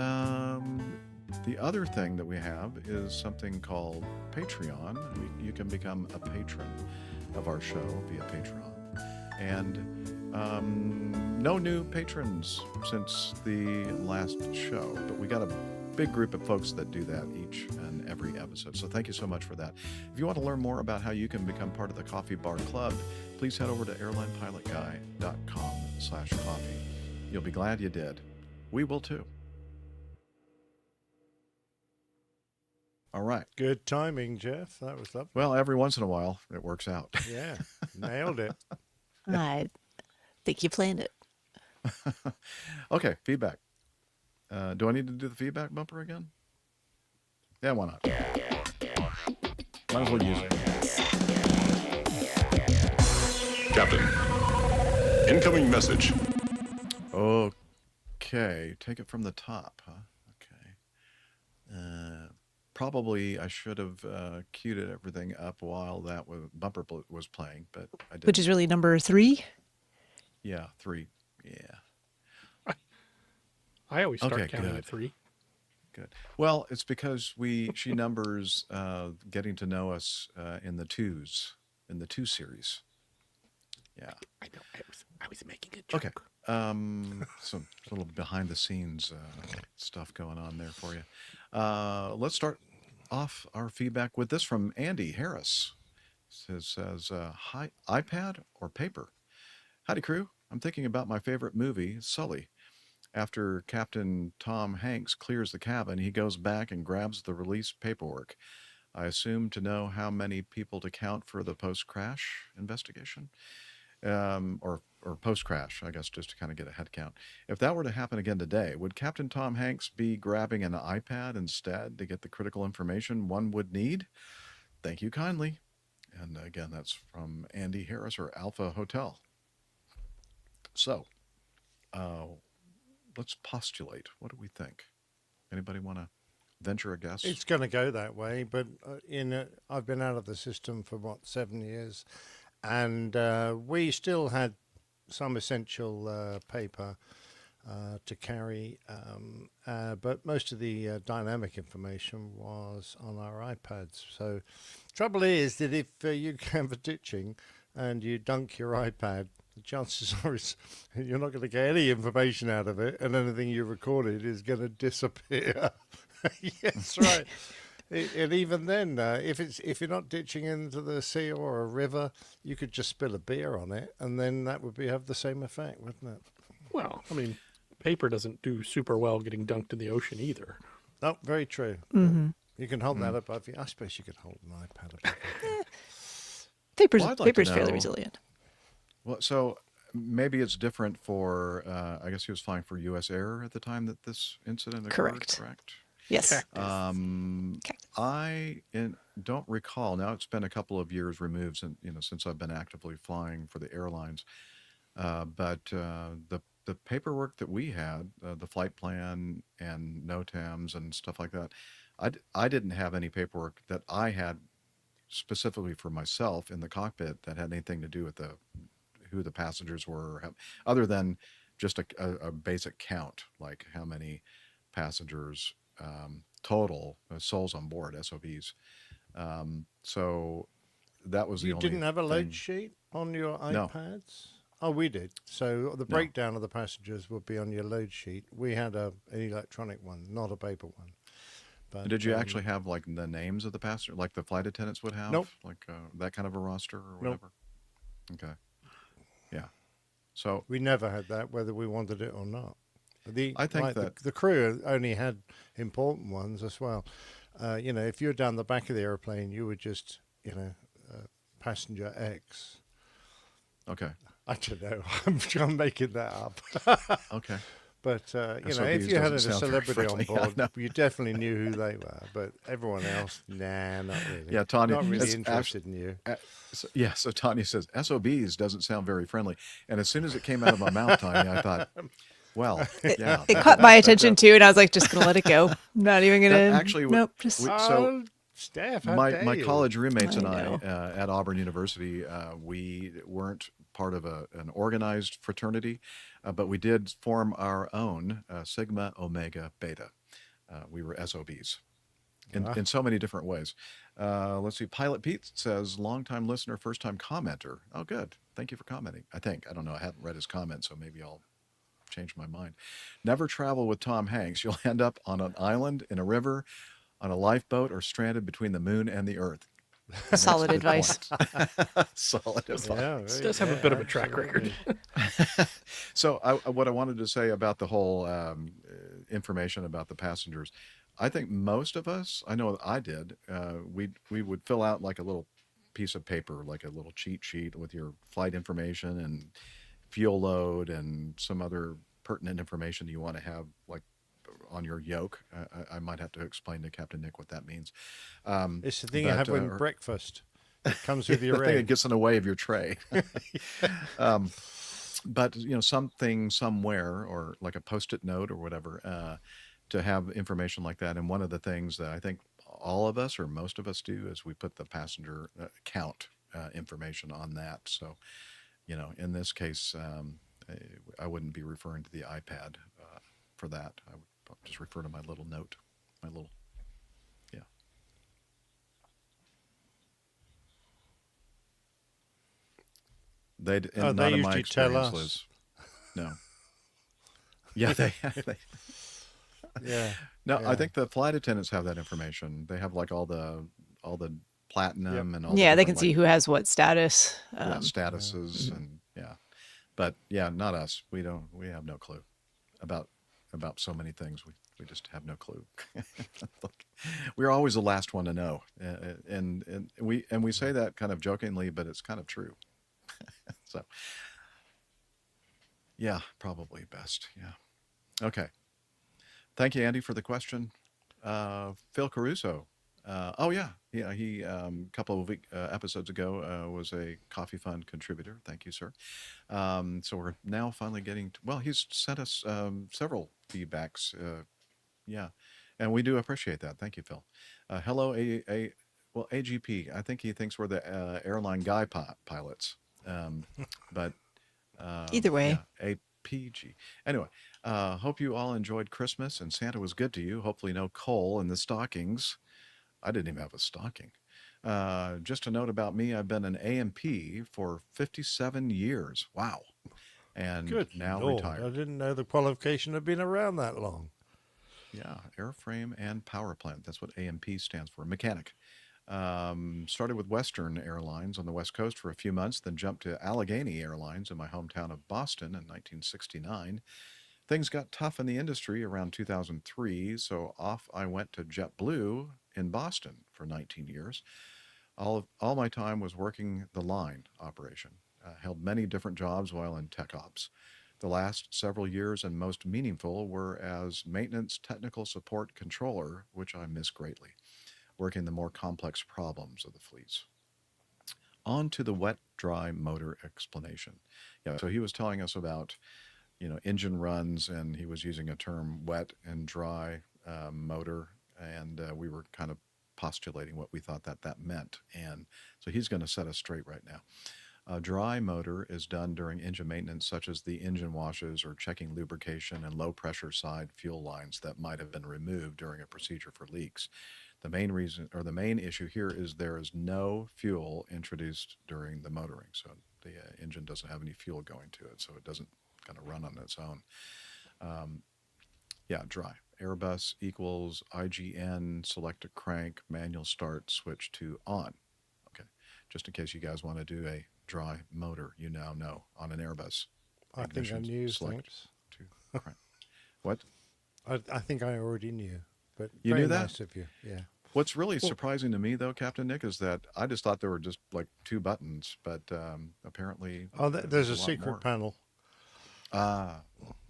the other thing that we have is something called Patreon. You can become a patron of our show via Patreon. And no new patrons since the last show, but we got a big group of folks that do that each and every episode. So thank you so much for that. If you want to learn more about how you can become part of the Coffee Bar Club, please head over to airlinepilotguy.com/coffee. You'll be glad you did. We will too. All right. Good timing, Jeff. That was lovely. Well, every once in a while, it works out. Yeah, nailed it. I think you planned it. Okay, feedback. Do I need to do the feedback bumper again? Yeah, why not? Might as well use it. Captain, incoming message. Okay, take it from the top, huh? Okay. Probably I should have queued everything up while that bumper was playing, but I didn't. Which is really number 3. Yeah, 3. Yeah. I always start Okay, counting good. at 3. Good. Well, it's because she numbers getting to know us in the 2s, in the 2 series. Yeah. I know. I was making a joke. Okay. Some little behind the scenes stuff going on there for you. Let's start off our feedback with this from Andy Harris. It says, hi, iPad or paper? Howdy, crew. I'm thinking about my favorite movie, Sully. After Captain Tom Hanks clears the cabin, he goes back and grabs the release paperwork. I assume to know how many people to count for the post-crash investigation. Or post-crash, I guess, just to kind of get a head count. If that were to happen again today, would Captain Tom Hanks be grabbing an iPad instead to get the critical information one would need? Thank you kindly. And again, that's from Andy Harris or Alpha Hotel. So, let's postulate. What do we think? Anybody want to venture a guess? It's going to go that way, but I've been out of the system for, 7 years, and we still had some essential paper to carry, but most of the dynamic information was on our iPads. So trouble is that if you have a ditching and you dunk your iPad, the chances are you're not going to get any information out of it, and anything you recorded is going to disappear. Yes, right. And even then, if you're not ditching into the sea or a river, you could just spill a beer on it, and then that would have the same effect, wouldn't it? Well, I mean, paper doesn't do super well getting dunked in the ocean either. No, very true. Mm-hmm. You can hold that above you. I suppose you could hold an iPad above you. Paper's, Well, I'd like to paper's fairly know- resilient. Well, so maybe it's different for, I guess he was flying for U.S. Air at the time that this incident occurred, correct? Yes. Cactus. I don't recall. Now it's been a couple of years removed since I've been actively flying for the airlines. But the paperwork that we had, the flight plan and NOTAMs and stuff like that, I didn't have any paperwork that I had specifically for myself in the cockpit that had anything to do with who the passengers were, other than just a basic count, like how many passengers total, souls on board, SOBs. So that was the You only didn't have a thing. load sheet on your No. iPads? Oh, we did. So the breakdown of the passengers would be on your load sheet. We had an electronic one, not a paper one. But, Did you actually have like the names of the passengers, like the flight attendants would have? Nope. Like that kind of a roster or Nope. whatever? Okay. Yeah. So We never had that, whether we wanted it or not. I think that- the crew only had important ones as well. If you're down the back of the airplane, you were just, passenger X. okay. I don't know. I'm making that up. Okay. But, if SOBs you had a doesn't sound very celebrity on friendly. Yeah, board, no. you definitely knew who they were. But everyone else, nah, not really. Yeah, Tanya. Not really that's interested in you. so Tanya says SOBs doesn't sound very friendly, and as soon as it came out of my mouth, Tanya, I thought, well, yeah, It caught my attention too, and I was like, just gonna let it go. Not even gonna. That actually nope. Just so Oh, Steph, how my dare you? college roommates and I I know. at Auburn University, we weren't part of an organized fraternity, but we did form our own Sigma Omega Beta. We were SOBs in so many different ways. Let's see. Pilot Pete says, longtime listener, first time commenter. Oh, good. Thank you for commenting. I don't know. I haven't read his comment, so maybe I'll change my mind. Never travel with Tom Hanks. You'll end up on an island, in a river, on a lifeboat, or stranded between the moon and the earth. solid advice. Solid advice. Yeah, It does have a bit of a track record. So what I wanted to say about the whole information about the passengers, I think most of us, I know I did, we would fill out like a little piece of paper, like a little cheat sheet with your flight information and fuel load and some other pertinent information you want to have, like on your yoke. I might have to explain to Captain Nick what that means. It's the thing you have with breakfast. It comes with the your thing that egg. gets in the way of your tray. But something somewhere, or like a post-it note or whatever, to have information like that. And one of the things that I think all of us or most of us do is we put the passenger count information on that. So, in this case, I wouldn't be referring to the iPad for that. I would just refer to my little note, yeah. They they not in my usually tell experience, us. Liz. No. Yeah, they Yeah. No, Yeah. I think the flight attendants have that information. They have like all the platinum and all. Yeah, the they can different, see like, who has what status. statuses and but yeah, not us. We have no clue about so many things. We just have no clue. Like, we're always the last one to know, and we say that kind of jokingly, but it's kind of true. So yeah, probably best. Yeah. Okay. Thank you, Andy, for the question. Phil Caruso. Oh yeah, he a couple of episodes ago was a Coffee Fund contributor. Thank you, sir. So we're now finally getting well, he's sent us several feedbacks. Yeah, and we do appreciate that. Thank you, Phil. Hello, AGP. I think he thinks we're the airline guy pilots, but Either way. yeah, APG. Anyway, hope you all enjoyed Christmas and Santa was good to you. Hopefully, no coal in the stockings. I didn't even have a stocking. Just a note about me, I've been an AMP for 57 years. Wow. And Good now Lord, retired. I didn't know the qualification had been around that long. Yeah, airframe and power plant. That's what AMP stands for, mechanic. Started with Western Airlines on the West Coast for a few months, then jumped to Allegheny Airlines in my hometown of Boston in 1969. Things got tough in the industry around 2003, so off I went to JetBlue in Boston for 19 years. All my time was working the line operation. Held many different jobs while in tech ops. The last several years and most meaningful were as maintenance technical support controller, which I miss greatly, working the more complex problems of the fleets. On to the wet-dry motor explanation. Yeah, so he was telling us about, engine runs, and he was using a term wet and dry motor, and we were kind of postulating what we thought that meant. And so he's going to set us straight right now. A dry motor is done during engine maintenance, such as the engine washes or checking lubrication and low-pressure side fuel lines that might have been removed during a procedure for leaks. The main reason, or the main issue here, is there is no fuel introduced during the motoring. So the engine doesn't have any fuel going to it, so it doesn't kind of run on its own. Yeah, dry. Airbus equals IGN, select a crank, manual start, switch to on. Okay, just in case you guys want to do a dry motor, you now know on an Airbus. I think I Ignition knew, select thanks. to crank. What? I think I already knew, but You very knew that? nice of you. Yeah. What's really surprising to me, though, Captain Nick, is that I just thought there were just like two buttons, but apparently Oh, there's a lot secret more. panel. Ah,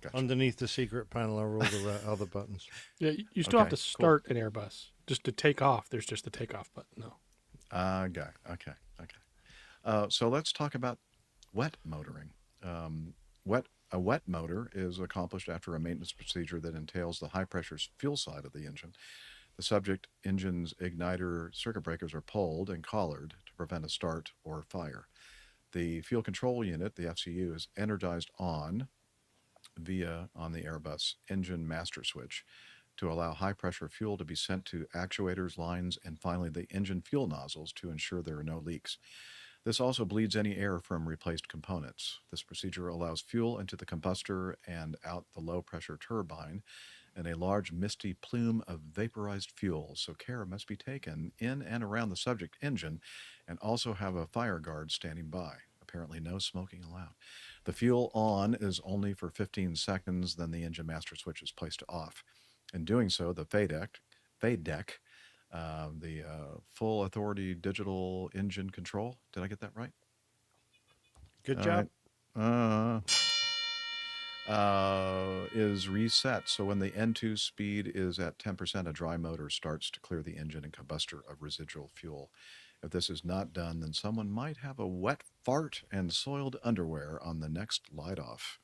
Gotcha. Underneath the secret panel are all the other buttons. Yeah, you still have Okay, to cool. start an Airbus. Just to take off, there's just the takeoff button, though. Okay. So let's talk about wet motoring. Um, a wet motor is accomplished after a maintenance procedure that entails the high pressure fuel side of the engine. The subject engine's igniter circuit breakers are pulled and collared to prevent a start or fire. The fuel control unit, the FCU, is energized on the Airbus engine master switch to allow high pressure fuel to be sent to actuators, lines, and finally the engine fuel nozzles to ensure there are no leaks. This also bleeds any air from replaced components. This procedure allows fuel into the combustor and out the low pressure turbine in a large misty plume of vaporized fuel, so care must be taken in and around the subject engine and also have a fire guard standing by. Apparently no smoking allowed. The fuel on is only for 15 seconds, then the engine master switch is placed to off. In doing so, the fade deck, the full authority digital engine control. Did I get that right? Good All job. right. Is reset. So when the N2 speed is at 10%, a dry motor starts to clear the engine and combustor of residual fuel. If this is not done, then someone might have a wet fart and soiled underwear on the next light off.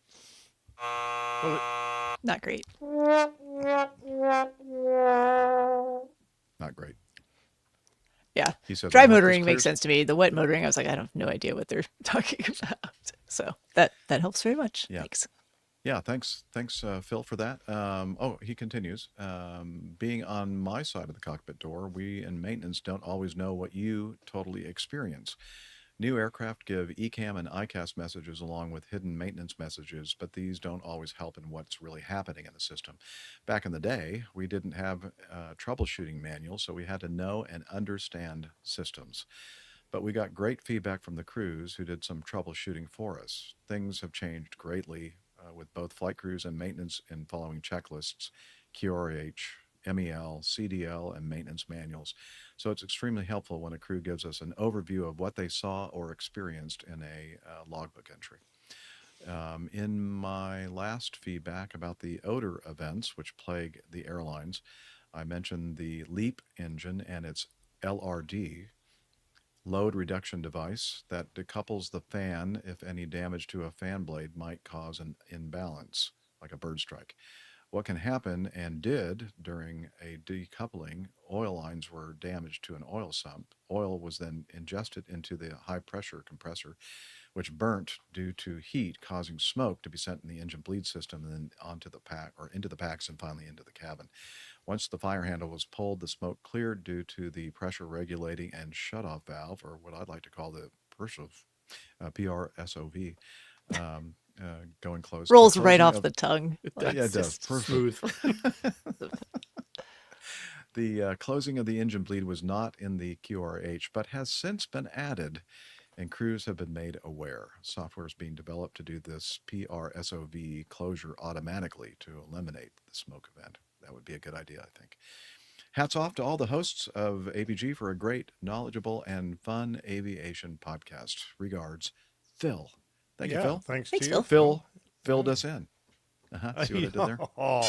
Not great. Not great. Yeah. He says, Dry "I hope this motoring makes clears-" sense to me. The wet motoring, I was like, I have no idea what they're talking about. So that helps very much. Yeah. Thanks. Yeah, thanks, Phil, for that. He continues. Being on my side of the cockpit door, we in maintenance don't always know what you totally experience. New aircraft give ECAM and ICAS messages along with hidden maintenance messages, but these don't always help in what's really happening in the system. Back in the day, we didn't have troubleshooting manuals, so we had to know and understand systems. But we got great feedback from the crews who did some troubleshooting for us. Things have changed greatly with both flight crews and maintenance in following checklists, QRH, MEL, CDL, and maintenance manuals. So it's extremely helpful when a crew gives us an overview of what they saw or experienced in a logbook entry. In my last feedback about the odor events which plague the airlines, I mentioned the LEAP engine and its LRD, load reduction device, that decouples the fan if any damage to a fan blade might cause an imbalance, like a bird strike. What can happen, and did during a decoupling, oil lines were damaged to an oil sump. Oil was then ingested into the high pressure compressor, which burnt due to heat, causing smoke to be sent in the engine bleed system and then onto the pack or into the packs and finally into the cabin. Once the fire handle was pulled, the smoke cleared due to the pressure regulating and shutoff valve, or what I'd like to call the PRSOV, going close. Rolls The right closing off of- the tongue. Yeah, it does. Just Perfect. Smooth. The closing of the engine bleed was not in the QRH, but has since been added, and crews have been made aware. Software is being developed to do this PRSOV closure automatically to eliminate the smoke event. That would be a good idea, I think. Hats off to all the hosts of APG for a great, knowledgeable, and fun aviation podcast. Regards, Phil. Thank you, Phil. Thanks Thanks, to you. Phil. Phil filled us in. See what I did there? Oh.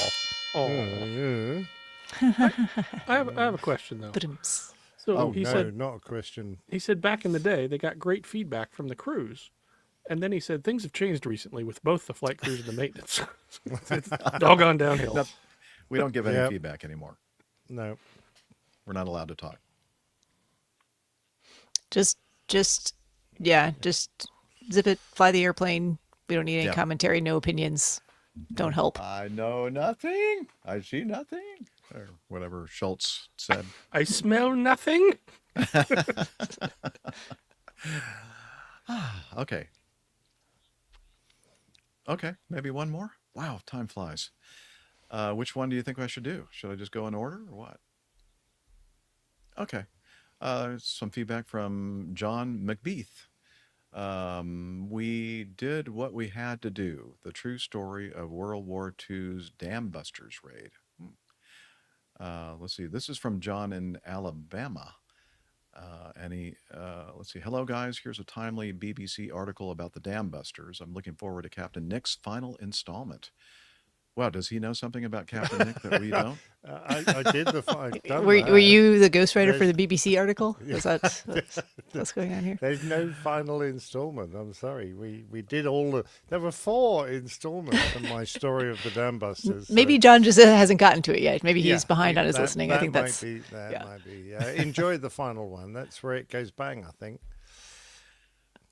Oh, Yeah. I have a question though. Ba-dum-ts. So Oh, he No, said not a Christian. back in the day they got great feedback from the crews, and then he said things have changed recently with both the flight crews and the maintenance. It's all gone downhill. No, we don't give any Yep. feedback anymore. No. We're not allowed to talk. Just zip it, fly the airplane. We don't need any Yeah. commentary, no opinions. Don't help. I know nothing. I see nothing. Or whatever Schultz said. I smell nothing. Okay. Okay, maybe one more? Wow, time flies. Which one do you think I should do? Should I just go in order or what? Okay. Some feedback from John McBeath. We did what we had to do. The true story of World War II's Dam Busters raid. Let's see. This is from John in Alabama. Let's see. Hello, guys. Here's a timely BBC article about the Dam Busters. I'm looking forward to Captain Nick's final installment. Wow, does he know something about Captain Nick that we don't? I did the I've done Were that. you the ghostwriter for There's- the BBC article? Is that what's going on here? There's no final installment. I'm sorry. We did all the. There were 4 installments in my story of the Dam Busters. Maybe so- John just hasn't gotten to it yet. Maybe he's Yeah, behind on his that- listening. I think that that's might be, that yeah. might be. Enjoy the final one. That's where it goes bang, I think.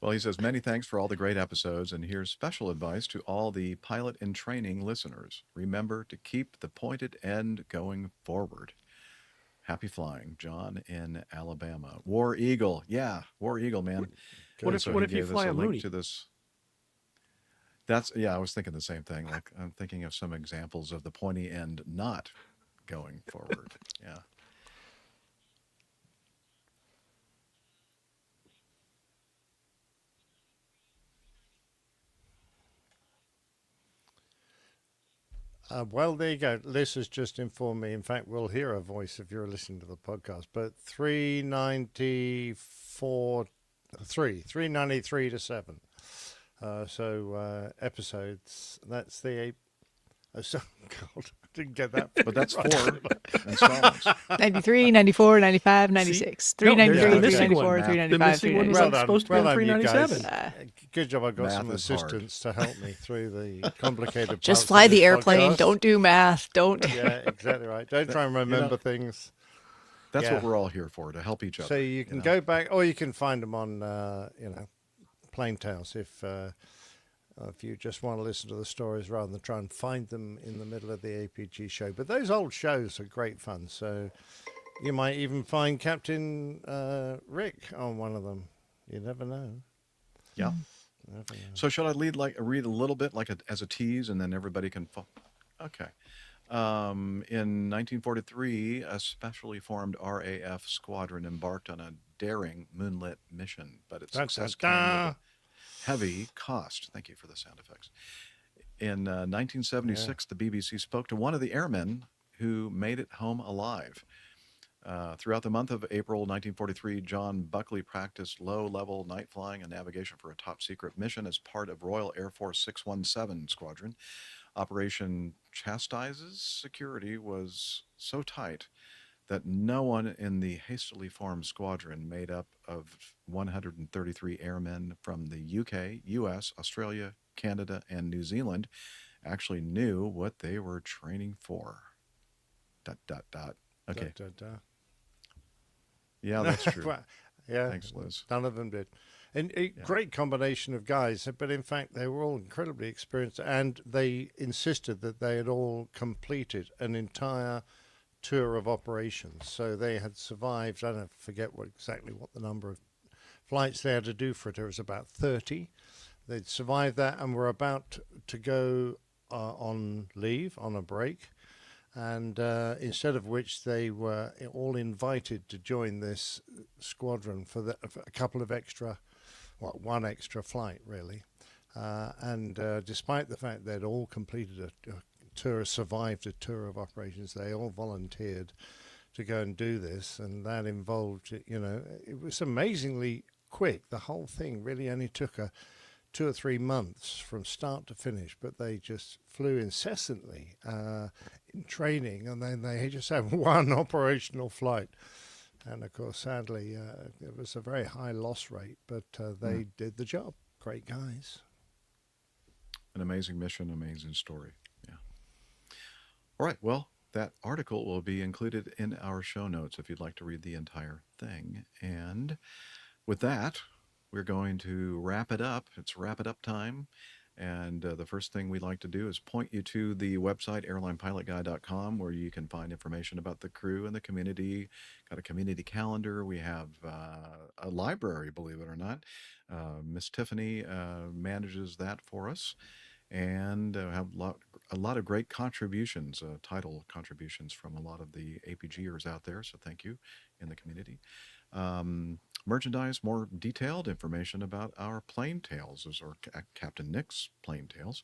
Well, he says, many thanks for all the great episodes, and here's special advice to all the pilot in training listeners. Remember to keep the pointed end going forward. Happy flying, John in Alabama. War Eagle. Yeah, War Eagle, man. What And if so what he if you gave us fly a link Mooney? to this. That's I was thinking the same thing. Like I'm thinking of some examples of the pointy end not going forward. Yeah. Well, there you go. Liz has just informed me. In fact, we'll hear her voice if you're listening to the podcast. But 393 to 7. Episodes. That's the. Oh, so, God, I didn't get that. But that's 4 installments. 93, 94, 95, 96. No, there's 393, the missing one. 394, The 395, missing one was 396. supposed to be on Well done, you 397. Good job. I got Math some is hard. assistants to help me through the complicated. Just parts fly of the this airplane. podcast. Don't do math. Don't. Yeah, exactly right. Don't try and remember things. That's Yeah. what we're all here for, to help each other. So you can know? go back, or you can find them on, Plain Tales if you just want to listen to the stories rather than try and find them in the middle of the APG show. But those old shows are great fun. So you might even find Captain Rick on one of them. You never know. Yeah. Never know. So should I read a little bit as a tease, and then everybody can Okay. In 1943, a specially formed RAF squadron embarked on a daring moonlit mission, but its success came with a heavy cost. Thank you for the sound effects. In 1976, the BBC spoke to one of the airmen who made it home alive. Throughout the month of April 1943, John Buckley practiced low-level night flying and navigation for a top-secret mission as part of Royal Air Force 617 Squadron. Operation Chastise's security was so tight that no one in the hastily formed squadron, made up of 133 airmen from the UK, US, Australia, Canada, and New Zealand, actually knew what they were training for. ... Okay. Yeah, that's true. Well, yeah. Thanks, Liz. None of them did. And a great combination of guys, but in fact, they were all incredibly experienced, and they insisted that they had all completed an entire tour of operations. So they had survived, I don't forget exactly what the number of flights they had to do for it. It was about 30. They'd survived that and were about to go on leave, on a break. And instead of which they were all invited to join this squadron for a couple of one extra flight, really. Despite the fact they'd all completed a tour, survived a tour of operations, they all volunteered to go and do this. And that involved, it was amazingly quick. The whole thing really only took 2 or 3 months from start to finish, but they just flew incessantly in training, and then they just had one operational flight. And of course, sadly, it was a very high loss rate, but they did the job. Great guys. An amazing mission, amazing story. Yeah. All right. Well, that article will be included in our show notes if you'd like to read the entire thing. And with that, we're going to wrap it up. It's wrap it up time. And the first thing we'd like to do is point you to the website, airlinepilotguy.com, where you can find information about the crew and the community. Got a community calendar. We have a library, believe it or not. Miss Tiffany manages that for us. And have a lot of great contributions, title contributions from a lot of the APGers out there. So thank you in the community. Merchandise, more detailed information about our plane tales, or Captain Nick's plane tales,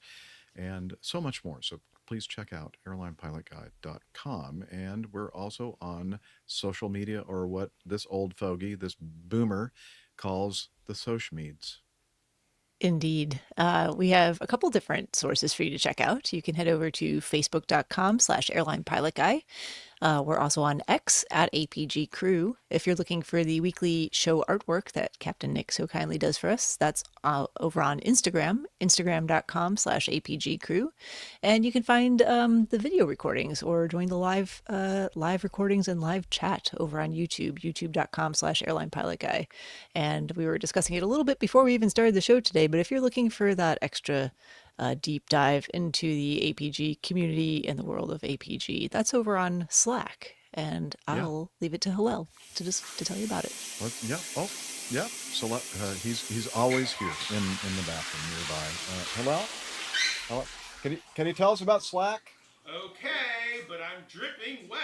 and so much more. So please check out airlinepilotguide.com. And we're also on social media, or what this old fogey, this boomer, calls the social meds. Indeed. We have a couple different sources for you to check out. You can head over to facebook.com/airlinepilotguy. We're also on X at APG Crew. If you're looking for the weekly show artwork that Captain Nick so kindly does for us, that's over on Instagram, instagram.com/APG Crew. And you can find the video recordings or join the live recordings and live chat over on YouTube, youtube.com/airlinepilotguy. And we were discussing it a little bit before we even started the show today, but if you're looking for that extra deep dive into the APG community and the world of APG, that's over on Slack, and I'll leave it to Hillel to tell you about it. Well, yeah. Oh, yeah. So he's always here in the bathroom nearby. Hello. Can you tell us about Slack? Okay, but I'm dripping wet.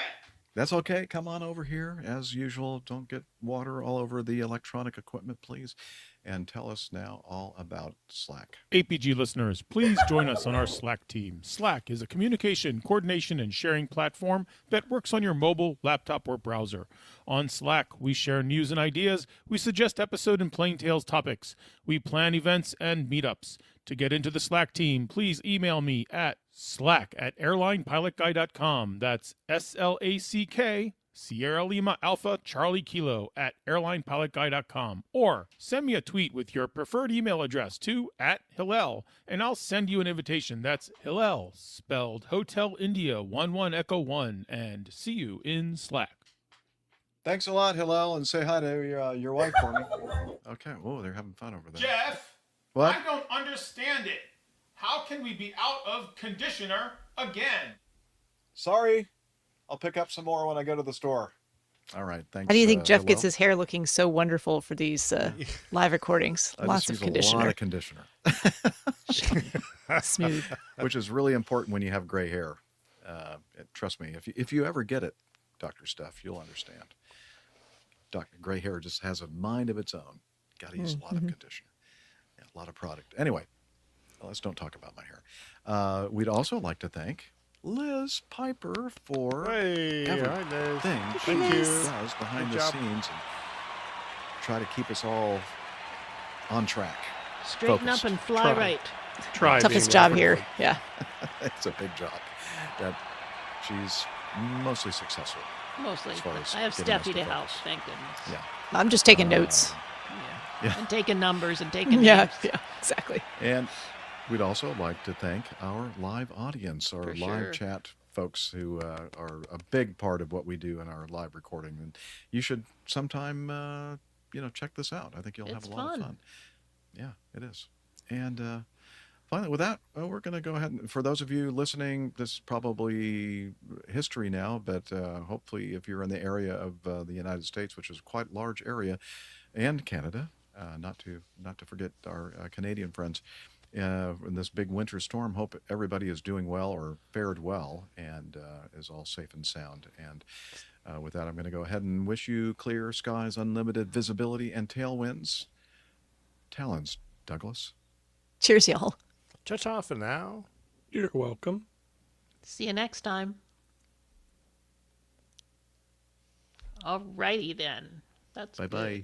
That's okay. Come on over here as usual. Don't get water all over the electronic equipment, please. And tell us now all about Slack. APG listeners, please join us on our Slack team. Slack is a communication, coordination, and sharing platform that works on your mobile, laptop, or browser. On Slack, we share news and ideas. We suggest episode and Plain Tales topics. We plan events and meetups. To get into the Slack team, please email me at slack@airlinepilotguy.com. That's SLACK, Sierra Lima Alpha Charlie Kilo @airlinepilotguy.com. Or send me a tweet with your preferred email address to @Hillel, and I'll send you an invitation. That's Hillel, spelled Hotel India 11 Echo 1, and see you in Slack. Thanks a lot, Hillel, and say hi to your wife for me. Okay. Oh, they're having fun over there. Jeff, What? I don't understand it. How can we be out of conditioner again? Sorry. I'll pick up some more when I go to the store. All right. Thanks. How do you think Jeff gets Hillel. his hair looking so wonderful for these live recordings? I Lots just of use a lot conditioner. of conditioner. Smooth. Which is really important when you have gray hair. Trust me, if you ever get it, Dr. Steph, you'll understand. Gray hair just has a mind of its own. Got to use a lot of conditioner. Yeah, a lot of product. Anyway, let's don't talk about my hair. We'd also like to thank Liz Piper for everything she does behind the scenes and try to keep us all on track. Straighten up Focused. and fly Try. right. Try Toughest being job right. here. Yeah. It's a big job. That she's mostly successful. Mostly. As far as I have getting us Steffi to to help, focus. thank goodness. Yeah. I'm just taking notes. Yeah. And taking numbers and taking Yeah, names. yeah, exactly. And we'd also like to thank our live audience, our For live sure. chat folks who are a big part of what we do in our live recording. And you should sometime, check this out. I think you'll have It's a lot fun. of fun. Yeah, it is. And finally, with that, we're going to go ahead and, for those of you listening, this is probably history now, but hopefully if you're in the area of the United States, which is quite a large area, and Canada, not to forget our Canadian friends, in this big winter storm, hope everybody is doing well or fared well and is all safe and sound. And with that, I'm going to go ahead and wish you clear skies, unlimited visibility, and tailwinds. Talons, Douglas. Cheers, y'all. Ta-ta for now. You're welcome. See you next time. Alrighty then. That's Bye-bye.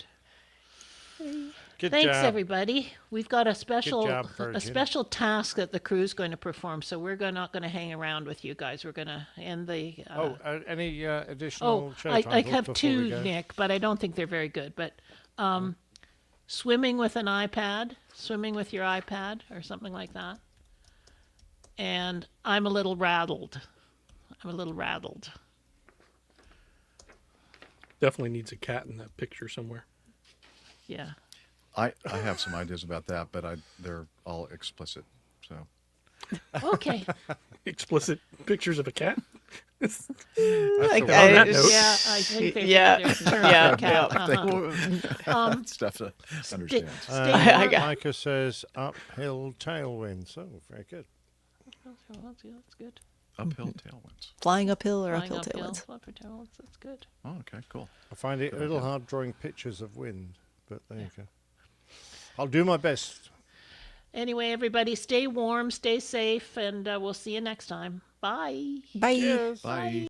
good. Good Thanks job. everybody. We've got a special job, Virgin. task that the crew's going to perform, so we're not going to hang around with you guys. We're going to end the Any additional show I titles have before two, we go? Nick, but I don't think they're very good. But swimming with an iPad, swimming with your iPad, or something like that. And I'm a little rattled. Definitely needs a cat in that picture somewhere. Yeah. I have some ideas about that, but they're all explicit. So Okay. Explicit pictures of a cat. Like, On that note. Yeah, I think there's Yeah. there's a term Yeah. for a cat. I think Uh-huh. Steph understands. Stay I warm. got- Micah says uphill tailwind. So very good. That's good. Uphill tailwinds. Flying uphill or Flying uphill tailwinds? upper tailwinds, that's good. Oh, okay, cool. I find it a little hard drawing pictures of wind, but there you go. I'll do my best. Anyway, everybody, stay warm, stay safe, and we'll see you next time. Bye. Bye. Cheers. Bye.